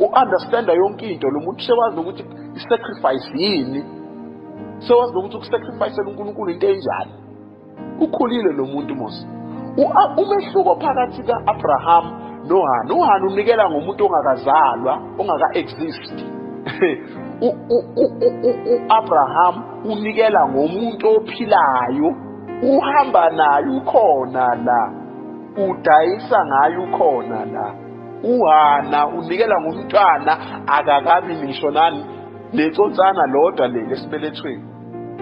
U-understanda yonke into lo muntu sewazi nokuthi i-sacrifice yini, sewazi nokuthi ukusacrificeela uNkulunkulu into enjani. Ukhulile lo muntu mos. Umehluko phakathi ka-Abraham noHana. uHana unikela ngomuntu ongakazalwa, ongaka-exist. U-Abraham unikela ngomuntu ophilayo, uhamba naye ukhona la, udayisa ngaye ukhona la. uHana unikela ngomntwana akakabi ngisho nani letsontsana lodwa le lesibelethweni.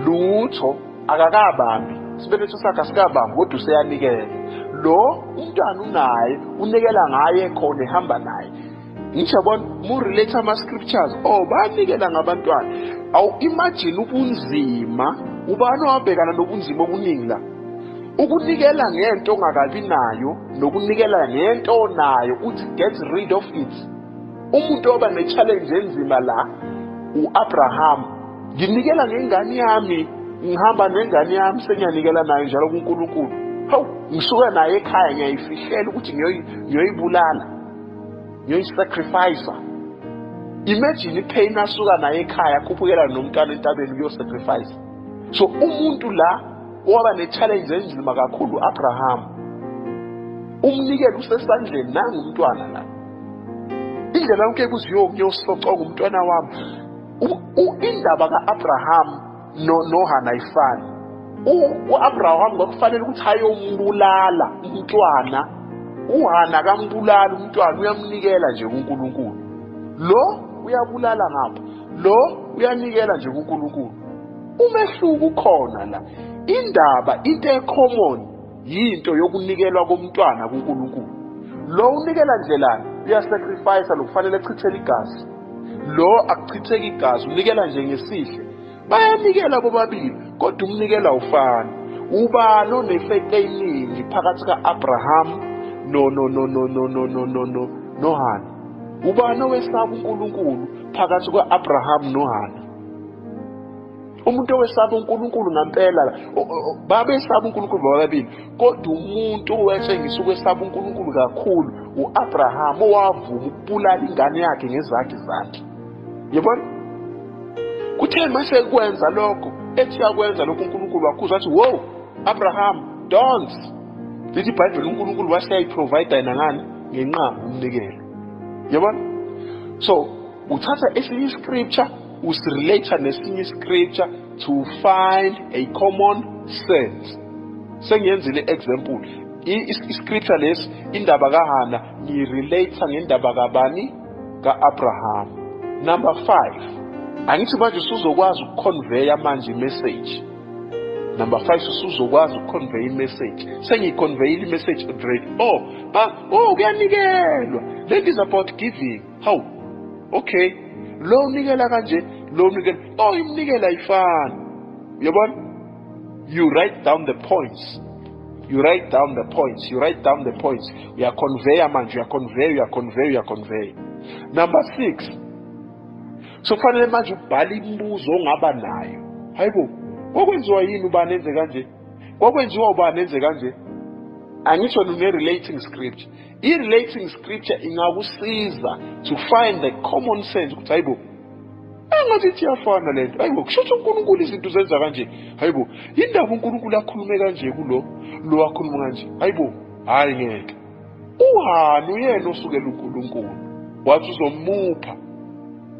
Lutho akakabambi, isibeletho sakhe asikabambi kodwa useyanikela. Lo umntwana unaye unikela ngaye khona ehamba naye. Ngisho yabona mu relate ama scriptures, banikela ngabantwana. Awu imagine ubunzima, ubani wabhekana nobunzima obuningi la. Ukunikela ngento ongakabi nayo nokunikela ngento onayo uthi get rid of it. Umuntu oba ne-challenge enzima la uAbraham. Nginikela ngengane yami, ngihamba nengane yami sengiyanikela nayo njalo kuNkulunkulu. Hawu, ngisuka naye ekhaya ngiyayifihlela ukuthi ngiyoyibulala, ngiyoyisacrifice. Imagine ipain asuka naye ekhaya akhuphukela nomntwana entabeni kuyosacrifice. So umuntu la waba ne-challenge enzima kakhulu Abraham. Umnikelo usesandleni nangu umntwana la. Indlela yonke kuziyosocoka umntwana wami. Indaba ka-Abraham noHana ayifani. U-Abraham kwakufanele ukuthi ayombulala umntwana. uHana akambulala umntwana, uyamnikela nje kuNkulunkulu. Lo uyabulala ngapha, lo uyanikela nje kuNkulunkulu. Umehluko ukhona la. Indaba into ecommon yinto yokunikelwa komntwana kuNkulunkulu. Lo unikela ndlelani? Uyasacrifice lokufanele echithele igazi. Lo akuchitheke igazi, unikela nje ngesihle. Bayanikela bobabili kodwa umnikela ufana. Ubani onefete eningi phakathi kaAbraham noHana? Ubani owesaba uNkulunkulu phakathi kwa-Abraham noHana. Umuntu owesaba uNkulunkulu ngempela babesaba uNkulunkulu bobabili, kodwa umuntu owetshengisa ukwesaba uNkulunkulu kakhulu u-Abraham, owavuma ukubulala ingane yakhe ngezakhe zakhe. Yabona? Kuthe mase kwenza lokho, ethi yakwenza lokho uNkulunkulu wakhuza athi, "Wow, Abraham, don't." Lithi iBhayibheli uNkulunkulu waseyayiprovide yena ngani? Ngenqama umnikelo. Yabona? So, uthatha esinye scripture usirelate nesinye scripture to find a common sense. Sengiyenzile example. Iscripture lesi indaba kaHana ngirelate ngendaba kabani? Ka-Abraham. Number 5. Angithi manje usuzokwazi ukuconveya manje imessage. Number 5 usuzokwazi ukuconveya imessage. Sengiyiconveyile imessage already. Kuyanikelwa. That is about giving. How? Okay. Lo unikela kanje, lo unikela. Imnikela ayifani. Yabona? You write down the points. You write down the points. We are conveyor manje, you are conveyor. Number 6. So fanele manje ubhala imibuzo ongaba nayo. Hayibo, kwakwenziwa yini ubani enze kanje? Kwakwenziwa ubani enze kanje? Angisho relating scripture. I-relating scripture ingakusiza to find the common sense ukuthi hayibo, engathi iyafana lento. Hayibo, kusho uNkulunkulu izinto zenza kanje. Hayibo, indaba uNkulunkulu akhulume kanje lo akhuluma kanje. Hayibo, hayi ngeke. uHana uyena osukela uNkulunkulu. Wathi uzomupha.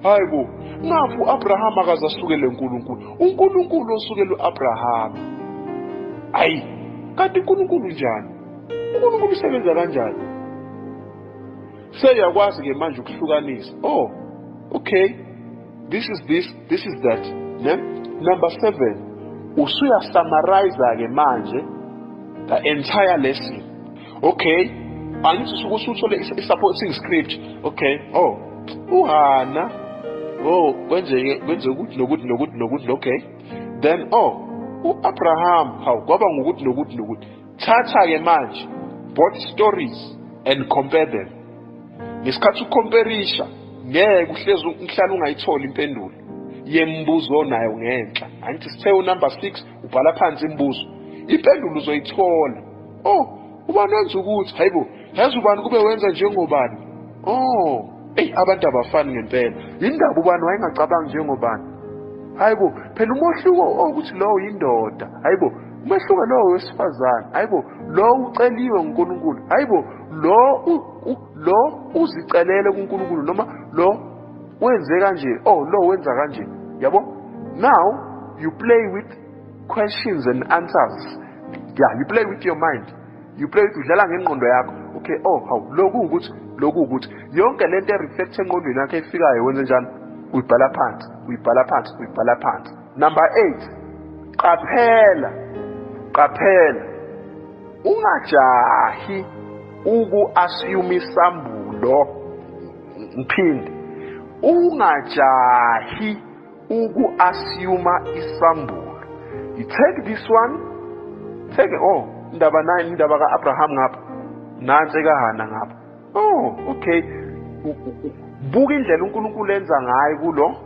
Hayibo, ngafu uAbraham akazasukele uNkulunkulu. uNkulunkulu osukela uAbraham. Hayi, kanti uNkulunkulu njani? uNkulunkulu usebenza kanjani? Seyakwazi ke manje ukuhlukanisa. Okay. This is this is that. Ne? Number 7. Usuya summarize ke manje the entire lesson. Okay. Angithi usukuthole supporting script. Okay. uHana. Kwenze ukuthi okay. Then uAbraham kwaba ngokuthi. Thatha ke manje both stories and compare them. Ngesikhathi ucomparison ngeke uhlezi umhlala ungayithola impendulo yemibuzo nayo ngenhla. Angithi sithe number 6 ubhala phansi imibuzo, impendulo uzoyithola. Ubani wenza ukuthi hayibo, yazi ubani kube wenza njengobani? Abantu abafani ngempela. Indaba ubani wayengacabanga njengobani? Hayibo, phela umohluko ukuthi lo yindoda. Hayibo, umehluko lo wesifazane. Hayibo, lo uceliwe uNkulunkulu. Hayibo, lo uzicelele kuNkulunkulu noma lo wenze kanje. Lo wenza kanje. Yabo? Now you play with questions and answers. Yeah, you play with your mind. You play with udlala ngengqondo yakho. Okay, lokhu ukuthi yonke lento reflect engqondweni yakhe efikayo wenze njani? Uyibhala phansi. Number 8. Qaphela. Ungajahi uku-assume isambulo. Ngiphinde. Ungajahi uku-assume isambulo. You take this one. Take indaba 9, indaba ka-Abraham ngapha. Nansi kaHana ngapha. Okay. Buka indlela uNkulunkulu enza ngayo kulo.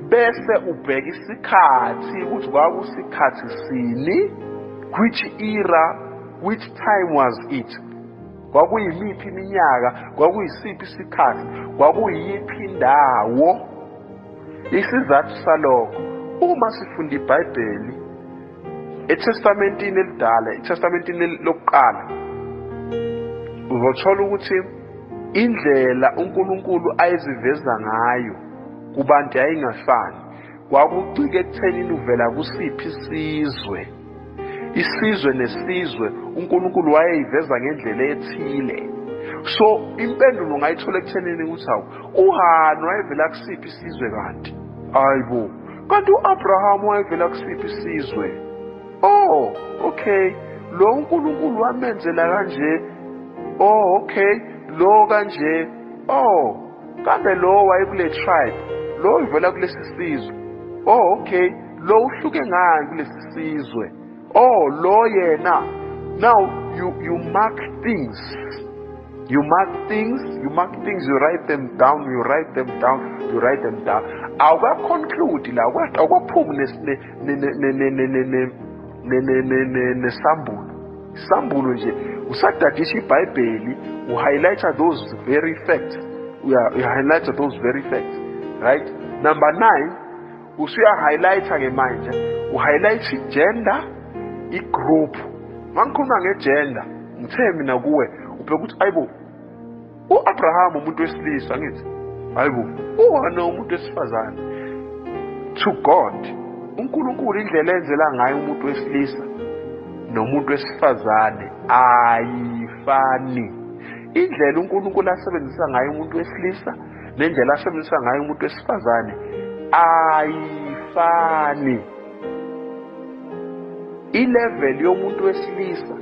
Bese ubheka isikhathi ukuthi kwakusikhathi sini, which era, which time was it? Kwakuyimiphi iminyaka, kwakuyisiphi isikhathi, kwakuyiphi indawo? Isizathu salokho, uma sifunda iBhayibheli eTestamentini elidala, eTestamentini lokuqala, uzothola ukuthi indlela uNkulunkulu ayeziveza ngayo kubantu yayingafani. Kwakucike ekuthenini uvela kusiphi isizwe nesizwe uNkulunkulu wayeyiveza ngendlela ethile. So impendulo ungayithola ekuthenini ukuthi uHana wayevela kusiphi isizwe kanti? Hayibo, kanti uAbraham wayevela kusiphi isizwe? Okay, lo uNkulunkulu wamenzela kanje. Okay, lo kanje. Kambe lo wayekule tribe, lo ivela kulesi sizwe. Okay, lo uhluke ngani kulesi sizwe? Lo yena. Now you mark things. You mark things, you write them down, you write them down. Conclude la, awukaphumi nesambulo nje. Usadadisha iBhayibheli, highlight those very facts. You highlight those very facts, right? Number 9, highlight ngemanje, highlight gender, group. Mangikhuluma ngegender, ngithe mina kuwe ubheka ukuthi ayibo uAbraham umuntu wesilisa ngithi ayibo uHana umuntu wesifazane. To God uNkulunkulu indlela enzela ngayo umuntu wesilisa nomuntu wesifazane ayifani. Indlela uNkulunkulu asebenzisa ngayo umuntu wesilisa nendlela asebenzisa ngayo umuntu wesifazane ayifani. Ilevel yomuntu wesilisa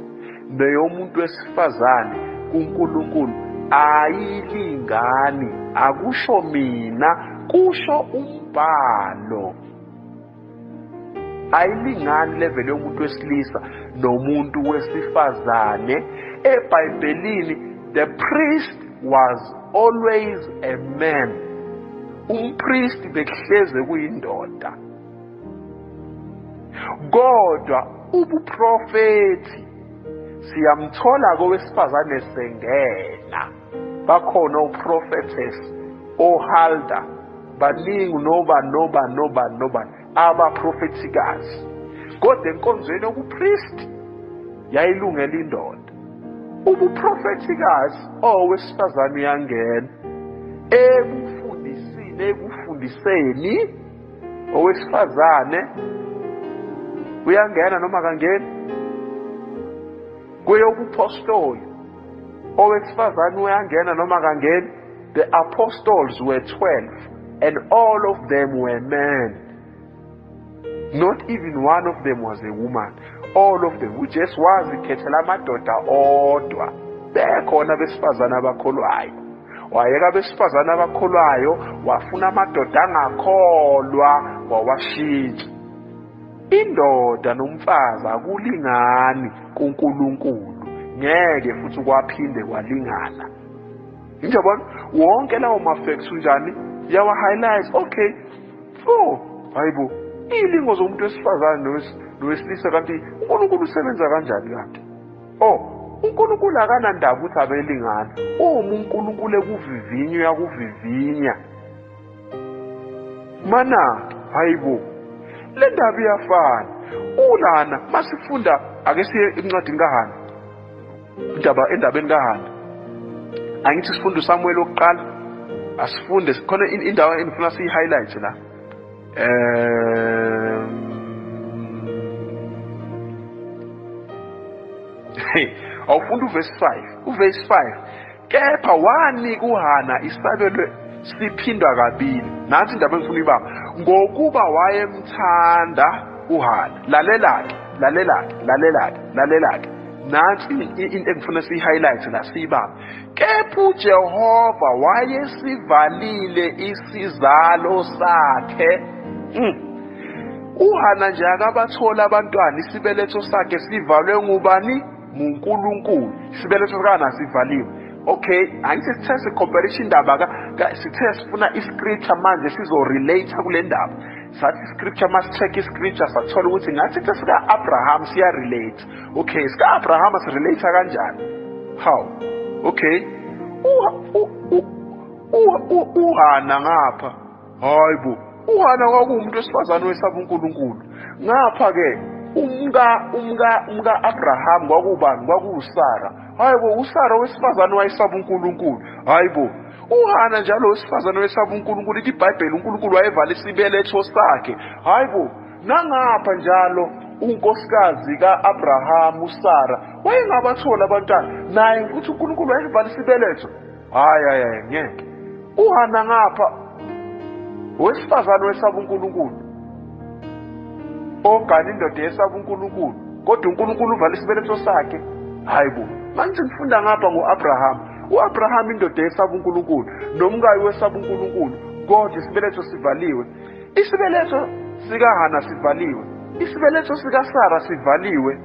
neyomuntu wesifazane kuNkulunkulu ayilingani. Akusho mina, kusho umbhalo. Ayilingani level yomuntu wesilisa nomuntu wesifazane. EBhayibhelini the priest was always a man. Umpriest bekuhleze kuyindoda. Kodwa ubuprofeti siyamthola kowesifazane sengena. Bakhona oprophetess, ohalda, baningi noba abaprofetikazi. Kodwa enkonzweni yobupriest yayilungela indoda. Ubuprofetikazi owesifazane uyangena ekufundiseni owesifazane uyangena noma kangeni. Kuyobupostoli owesifazane uyangena noma kangeni. The apostles were 12 and all of them were men. Not even one of them was a woman. All of them, uJesu wazikhethela amadoda odwa. Bekhona besifazane abakholwayo. Wayeka besifazane abakholwayo wafuna amadoda angakholwa wawashintsha. Indoda nomfazi akulingani kuNkulunkulu. Ngeke futhi kwaphinde kwalingana. Njengobona wonke lawo mafacts unjani yawa highlights. Okay. So, hayibo, ilingo zomuntu wesifazane nowesilisa kanti uNkulunkulu usebenza kanjani kanti? uNkulunkulu akanandaba ukuthi abelingana. uNkulunkulu ekuvivinya uyakuvivinya. Mana, hayibo. Le ndaba iyafana. Ulana masifunda ake siye encwadini kaHana. Endabeni kaHana. Angithi sifunde uSamuel oqala. Asifunde khona indawo engifuna siyi-highlight la. Awufunda uverse 5. Uverse 5. Kepha wanika uHana isabelo siphindwa kabili. Nathi indaba engifuna ibamba. Ngokuba wayemthanda uHana. Lalelake. Nathi into engifuna siyi-highlight la siyibamba. Kepha uJehova wayesivalile isizalo sakhe. uHana nje akabathola abantwana, isibeletho sakhe sivalwe ngubani? nguNkulunkulu. Isibeletho sikaHana sivaliwe. Okay, angithi sithe si-comparison indaba sithe sifuna iscripture manje sizo-relate kule ndaba. Sathi iscripture masi-check iscripture sathola ukuthi ngathi sithe sika-Abraham siya-relate. Okay, sika-Abraham si-relate kanjani? How? Okay. uHana ngapha. Hayibo. uHana kwakuwumuntu wesifazane wesaba uNkulunkulu. Ngapha-ke umka Abraham kwakubani? kwakuwuSara. Hayibo, uSara wesifazane wayesaba uNkulunkulu. Hayibo, uHana njalo wesifazane wesaba uNkulunkulu. Ithi iBhayibheli uNkulunkulu wayevala isibeletho sakhe. Hayibo, nangapha njalo unkosikazi kaAbraham uSara wayengabathola abantwana, naye futhi uNkulunkulu wayevala isibeletho. Hayi ngeke. uHana ngapha wesifazane wesaba uNkulunkulu. Ogana indoda yesaba uNkulunkulu, kodwa uNkulunkulu uvala isibeletho sakhe. Hayibo, manje ngifunda ngapha ngoAbraham. uAbraham indoda yesaba uNkulunkulu, nomkayi wesaba uNkulunkulu, kodwa isibeletho sivaliwe. Isibeletho sikaHana sivaliwe. Isibeletho sikaSara sivaliwe.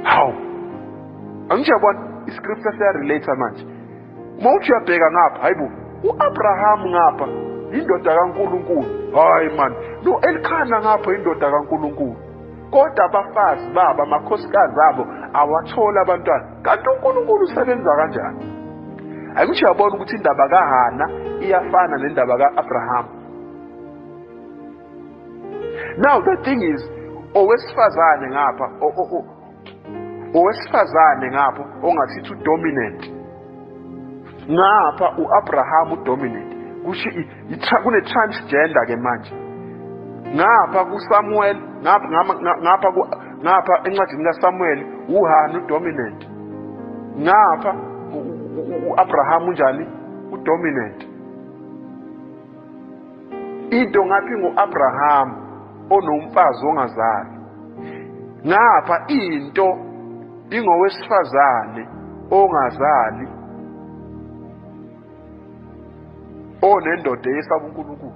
Hawu. Angijabona iscripture siyarelate manje. Mawuthi uyabheka ngapha, hayibo, u-Abraham ngapha indoda kaNkulunkulu. Hayi man, no Elkhana ngapha indoda kaNkulunkulu. Kodwa abafazi babo, amakhosikazi abo awathola abantwana. Kanti uNkulunkulu usebenza kanjani? Ayikuthi uyabona ukuthi indaba kaHana iyafana nendaba kaAbraham. Now the thing is, owesifazane ngapha, owesifazane ngapha ongathithi udominant. Ngapha uAbraham udominant. Kusho kune transgender ke manje. Ngapha kuSamuel, ngapha encwadini kaSamuel uHana udominant. Ngapha uAbraham unjani? Udominant. Into ngathi nguAbraham onomfazi ongazali. Ngapha into ingowesifazane ongazali onendoda yesaba uNkulunkulu.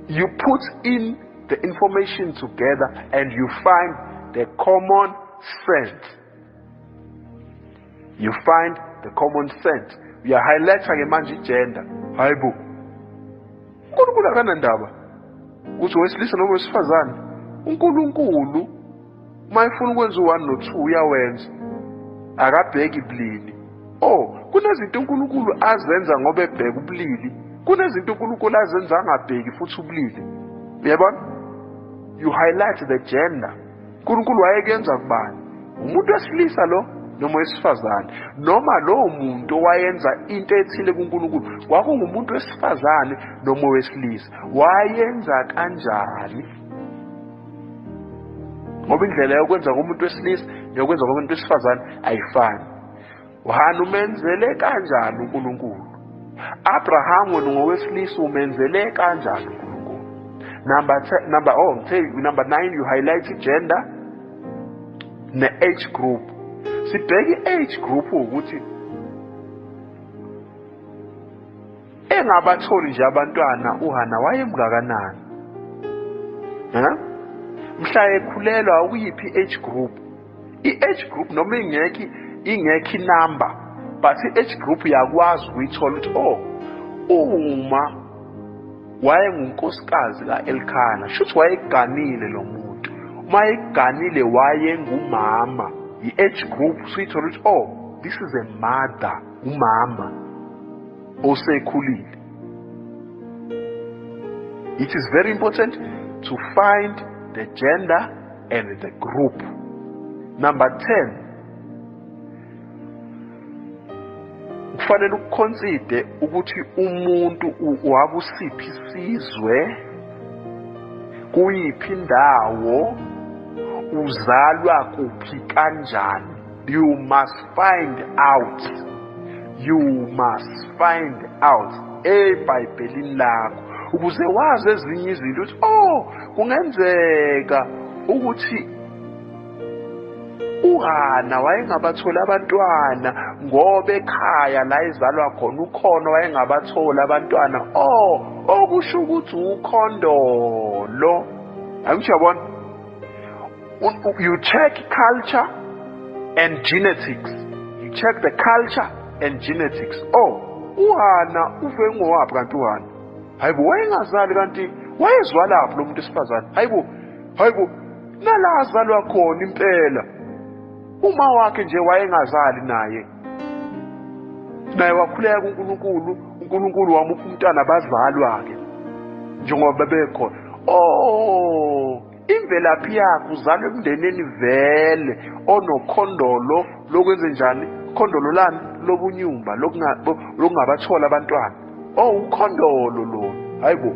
You put in the information together and you find the common sense. You find the common sense. We are highlighting manje gender. Hayibo. uNkulunkulu akanandaba ukuthi owesilisa noma owesifazane. uNkulunkulu mayifuna ukwenza u1 no2 uyawenza. Akabheki ibulili. Kunezinto uNkulunkulu azenza ngoba ebheka ubulili. Kunezinto uNkulunkulu azenza angabheki futhi ubulili. Uyabona? You highlight the gender. uNkulunkulu wayekenza kubani? Umuntu wesilisa lo noma owesifazane, noma lowo muntu owayenza into ethile kuNkulunkulu kwakungumuntu wesifazane noma owesilisa. Wayenza kanjani? Ngoba indlela yokwenza komuntu wesilisa neyokwenza komuntu wesifazane ayifani. Uhana umenzele kanjani uNkulunkulu? Abraham ngowesilisa umenzele kanjani uNkulunkulu? Number 9 you highlight gender ne age group. Sibheke age group ukuthi engabatholi nje abantwana uHana wayemngakanani. Mhla ekhulelwa ukuyiphi age group? I-age group noma ingekho number, but i-age group yakwazi ukuyithola ukuthi uma wayengunkosikazi kaElkhana, shuthi wayeganile lo muntu. Uma eganile wayengumama. I-age group suyithola ukuthi this is a mother, umama osekhulile. It is very important to find the gender and the group. Number 10, kufanele ukuconsider ukuthi umuntu wakusiphi isizwe, kuyiphi indawo, uzalwa kuphi kanjani. You must find out. You must find out eBhayibhelini lakho ukuze wazi ezinye izinto ukuthi kungenzeka ukuthi uHana wayengabathola abantwana ngoba ekhaya la izalwa khona ukhona wayengabathola abantwana. Okusho ukuthi ukhondolo. Ayikuthi yabona? You check culture and genetics. You check the culture and genetics. uHana uve ngowaphi kanti uHana? Hayibo wayengazali kanti wayezwalaphi lo muntu esifazane? Hayibo nala azalwa khona impela. Uma wakhe nje wayengazali naye wakhuleka kuNkulunkulu. uNkulunkulu wamupha umntwana abazalwa ke njengoba bebekhona. Imvelaphi yakho uzalwe emndenini vele onokhondolo lokwenze njani? Khondolo lani lobunyumba lokungabathola abantwana. Ukhondolo lo. Hayibo.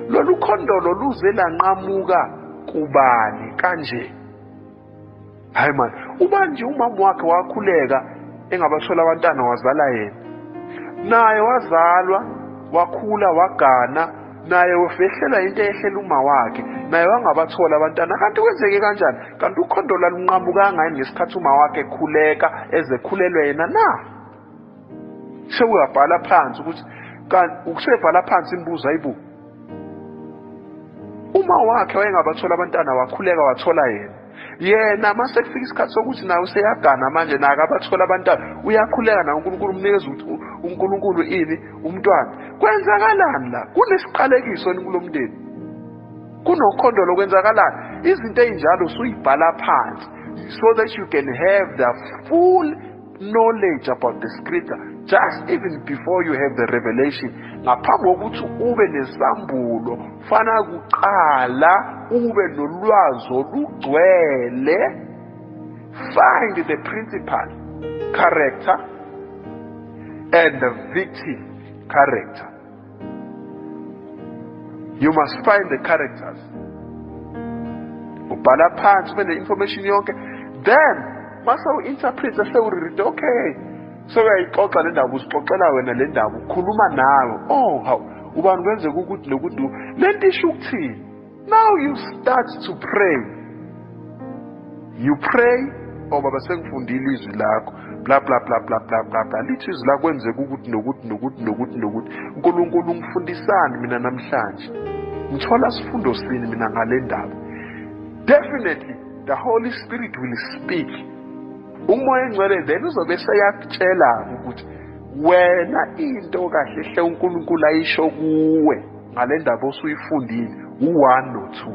Lolu khondolo luze lanqamuka kubani kanje? Hayi man, nje umama wakhe wakhuleka engabathola abantwana wazala yena. Naye wazalwa, wakhula, wagana, naye wafehlela into ehlela uma wakhe, naye wangabathola abantwana. Kanti kwenzeke kanjani? Kanti ukhondolo lunqamuka ngani ngesikhathi uma wakhe ekhuleka ezekhulelwe yena na? Sewuyabhala phansi ukuthi kanti ukusebhala phansi imibuzo ayibu. Uma wakhe wayengabathola abantwana wakhuleka wathola yena. yena mase kufika isikhathi sokuthi nawe useyagana manje naka abathola abantwana uyakhuleka na uNkulunkulu umnikeza ukuthi uNkulunkulu ini umntwana. Kwenzakalani la? Kunesiqalekiso kulomndeni, kunokhondolo lokwenzakalani. Izinto ezinjalo usuyibhala phansi so that you can have the full knowledge about the scripture just even before you have the revelation. Ngaphambi kokuthi ube nesambulo fana kuqala ube nolwazi olugcwele. Find the principal character and the victim character. You must find the characters. Ubhala phansi ube ne-information yonke, then mase u-interpret sewuread. Okay, so uyayixoxa le ndaba, uzixoxela wena le ndaba, ukhuluma nawe. Oh, how ubani kwenzeka ukuthi nokuthi lento isho ukuthini. Now you start to pray. You pray, oh baba sengifundile izwi lakho, bla bla bla bla bla bla bla. Lithi izwi lakho kwenzeka ukuthi nokuthi. uNkulunkulu ungifundisani mina namhlanje? Ngithola sifundo sini mina ngale ndaba? Definitely the Holy Spirit will speak. Umoya engcwele then uzobe seyakutshela ukuthi wena into kahle hle uNkulunkulu ayisho kuwe ngale ndaba osuyifundile u1 no2.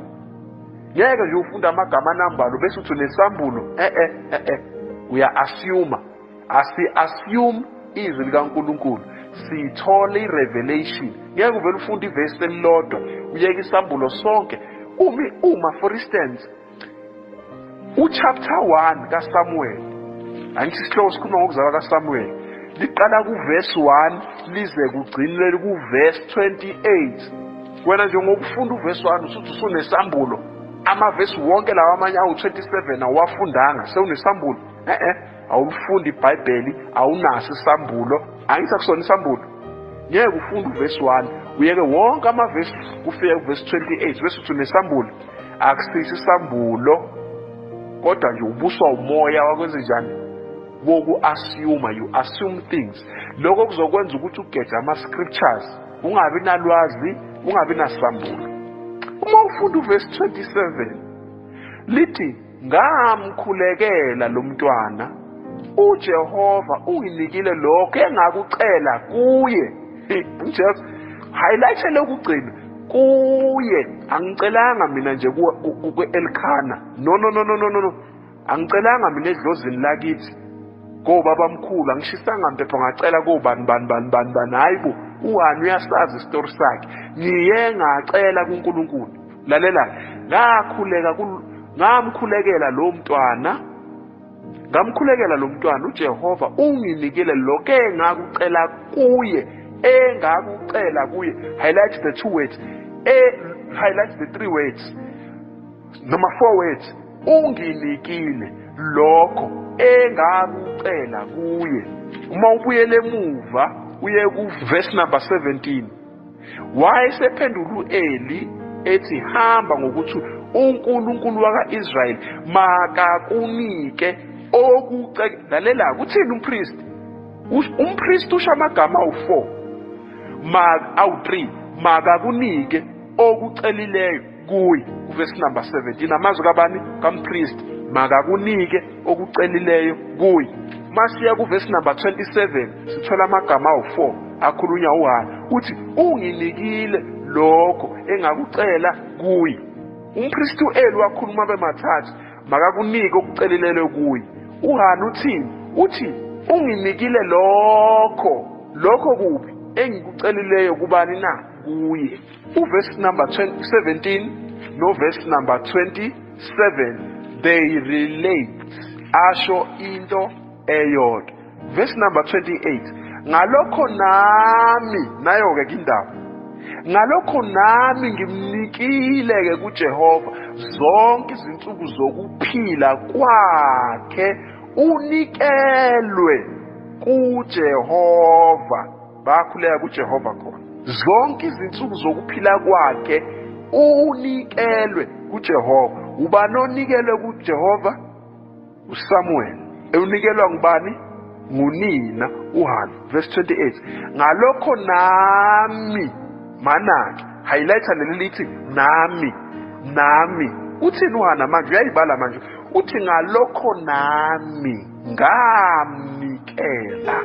Ngeke nje ufunda amagama anambalo bese uthi nesambulo. Uya-assume. Asi-assume izwi likaNkulunkulu, sithole i-revelation. Ngeke uvele ufunde ivesi elilodwa uyeke isambulo sonke. Uma for instance uchapter 1 kaSamuel, angithi isihloko sikhuluma ngokuzalwa kaSamuel, liqala kuverse 1 lize kugcinele kuverse 28. Wena nje ngokufunda uverse 1 usuthi usunesambulo, amavesi wonke lawa amanye awu27 awafundanga sewunesambulo. Awulifundi iBhayibheli, awunaso isambulo. Angithi akusona isambulo. Ngeke ufunde uverse 1 uyeke wonke amavesi kufika kuverse 28 bese uthi unesambulo. Akusisi isambulo, kodwa nje ubuswa umoya wakwenze njani woku-assume. You assume things. Lokho kuzokwenza ukuthi ugeje ama-scriptures, ungabi nalwazi, ungabi nasambulo. Uma ufunda uverse 27 lithi ngamkhulekela lo mntwana uJehova unginikile lokho engakucela kuye. Just highlight lokugcina kuye, angicelanga mina nje ku-Elkhana. No. Angicelanga mina edlozini lakithi kobabamkhulu, angishisanga mpepho ngacela kobani bani. Hayibo, uhani uyasazi isitori sakhe. Ngiye ngacela kuNkulunkulu. Lalela, ngamkhulekela lo mntwana uJehova unginikile lokho engakucela kuye. Highlight the 2 words. Highlight the 3 words. Number 4 words. Unginikile lokho engakucela kuye. Uma ubuyele emuva uye ku verse number 17. Wayesephendula uEli ethi hamba ngokuthi uNkulunkulu waka-Israyeli makakunike okucela. Lalela, kuthini umpriest? Umpriest usho amagama awu4 awu3 makakunike okucelileyo kuye. Verse number 17 amazwi kabani? Kampriest. Makakunike okucelileyo kuye. Masiya ku verse number 27 sithola amagama awu4 akhulunywa uHana uthi unginikile lokho engakucela kuye. Umpriest uEli wakhuluma bemathathu makakunike okucelileyo kuye. uHana uthini? Uthi unginikile lokho kuphi engikucelileyo kubani na? Kuye. Uverse number 17 no verse number 27 they relate, asho into eyodwa. Verse number 28 ngalokho nami, nayo ke indaba, ngalokho nami ngimnikile ke kuJehova zonke izinsuku zokuphila kwakhe, unikelwe kuJehova. Bakhuleka kuJehova khona. Zonke izinsuku zokuphila kwakhe unikelwe kuJehova. Ubani onikelwe kuJehova? uSamuel. Unikelwa ngubani? Ngunina uHana. Verse 28 ngalokho nami, manake highlighta leli lithi nami uthini uHana manje? Uyayibala manje, uthi ngalokho nami ngamnikela.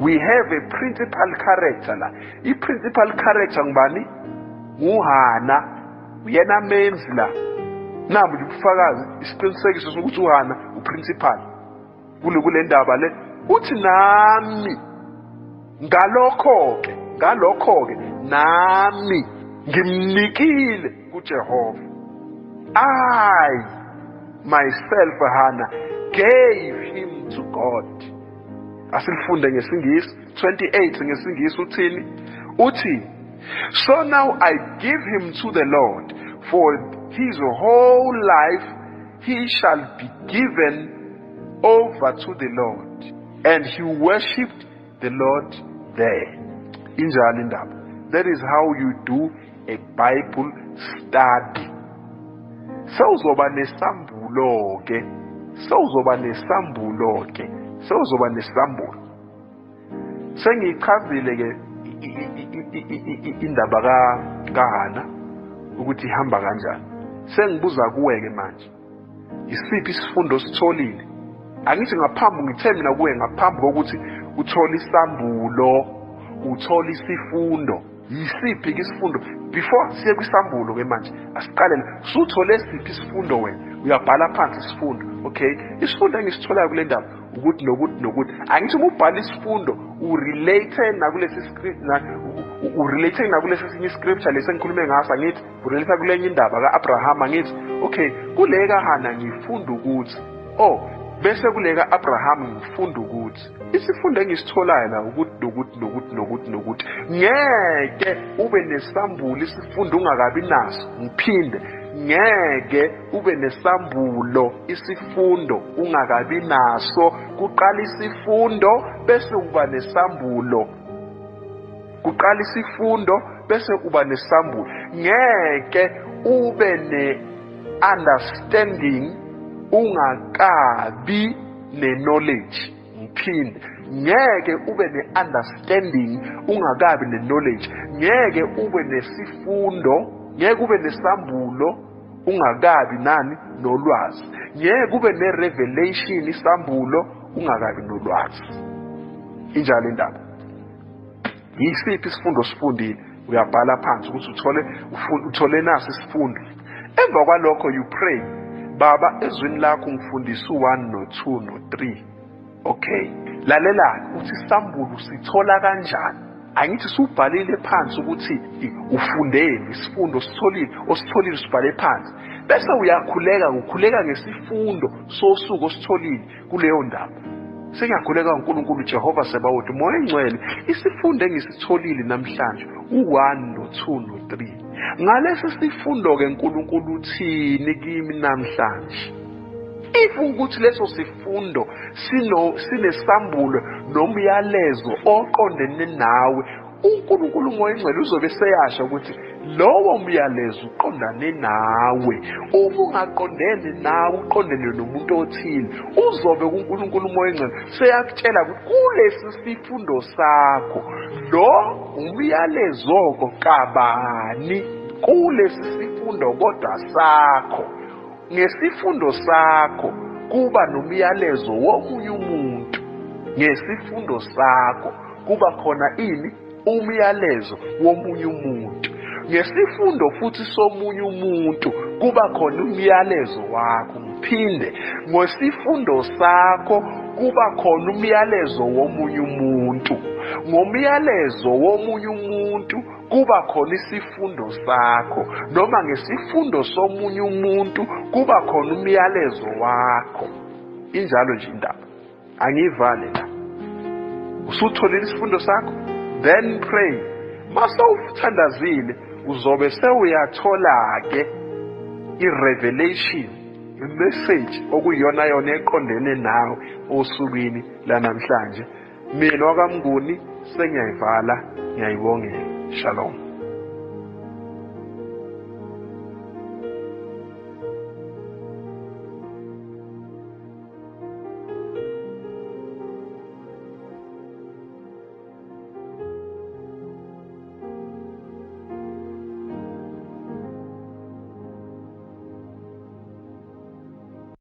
We have a principal character la. I-principal character ngubani? nguHana, uyena menzi la. Namu nje ubufakazi, isiqinisekiso sokuthi uHana uprincipal kule ndaba le. Uthi nami ngalokho-ke nami ngimnikile kuJehova. I myself Hannah gave him to God. Asilifunde ngesingisi 28 ngesingisi uthini? Uthi, so now I give him to the Lord, for his whole life he shall be given over to the Lord. And he worshipped the Lord there. Injalo indaba. That is how you do a Bible study. Sewuzoba nesambulo-ke. Sengiyichazile-ke indaba kaHana ukuthi ihamba kanjani. Sengibuza kuwe-ke manje, isiphi isifundo ositholile? Angithi ngithe mina kuwe ngaphambi kokuthi uthole isambulo, uthole isifundo. Yisiphi-ke isifundo? Before siye kwisambulo-ke manje, asiqalele. Usuthole siphi isifundo wena? Uyabhala phansi isifundo. Okay, isifundo engisitholayo kule ndaba ukuthi nokuthi. Angithi uma ubhala isifundo urelate nakulesi script urelate nakulesi sinye scripture lesi engikhulume ngaso. Angithi urelate kulenye indaba kaAbraham. Angithi okay, kule kaHana ngifunda ukuthi bese kule kaAbraham ngifunda ukuthi isifundo engisitholayo la ukuthi ngeke ube nesambulo isifundo ungakabi naso. Ngiphinde, ngeke ube nesambulo isifundo ungakabi naso. Kuqala isifundo bese uba nesambulo. Ngeke ube ne-understanding ungakabi ne-knowledge. Ngiphinde, ngeke ube ne-understanding ungakabi ne-knowledge. Ngeke ube nesifundo, ngeke ube nesambulo ungakabi nolwazi. Ngeke ube ne-revelation isambulo ungakabi nolwazi. Injalo indaba. Yisiphi isifundo osifundile? Uyabhala phansi ukuthi uthole naso isifundo. Emva kwalokho you pray, Baba ezwini lakho ngifundisa u1 no2 no3. Okay, lalela uthi isambulo sithola kanjani. Angithi subhalile phansi ukuthi ufundele isifundo ositholile sibhale phansi. Bese ukhuleka ngesifundo sosuku ositholile kuleyo ndaba. Sengiyakhuleka uNkulunkulu Jehova Sebawothi, Moya Engcwele, isifundo engisitholile namhlanje u1 no2 no3. Ngalesi sifundo-ke uNkulunkulu uthini kimi namhlanje? If ukuthi leso sifundo sinesambulo nomyalezo oqondene nawe, uNkulunkulu Moya Engcwele uzobe seyasho ukuthi lowo myalezo uqondane nawe. Uma ungaqondene nawe, uqondene nomuntu othile, uzobe uNkulunkulu Moya Engcwele seyakutshela ukuthi kulesi sifundo sakho lo umyalezo kabani, kulesi sifundo kodwa sakho. Ngesifundo sakho kuba nomyalezo womunye umuntu. Ngesifundo sakho kuba khona umyalezo womunye umuntu. Ngesifundo futhi somunye umuntu kuba khona umyalezo wakho. Ngiphinde, ngesifundo sakho kuba khona umyalezo womunye umuntu. Ngomyalezo womunye umuntu kuba khona isifundo sakho, noma ngesifundo somunye umuntu kuba khona umyalezo wakho. Injalo nje indaba. Angivale la. Usutholile isifundo sakho, then pray. Mase uthandazile uzobe sewuyathola-ke i-revelation, i-message okuyiyona yona eqondene nawe osukwini lanamhlanje. Mina wakamnguni sengiyayivala, ngiyayibongela. Shalom.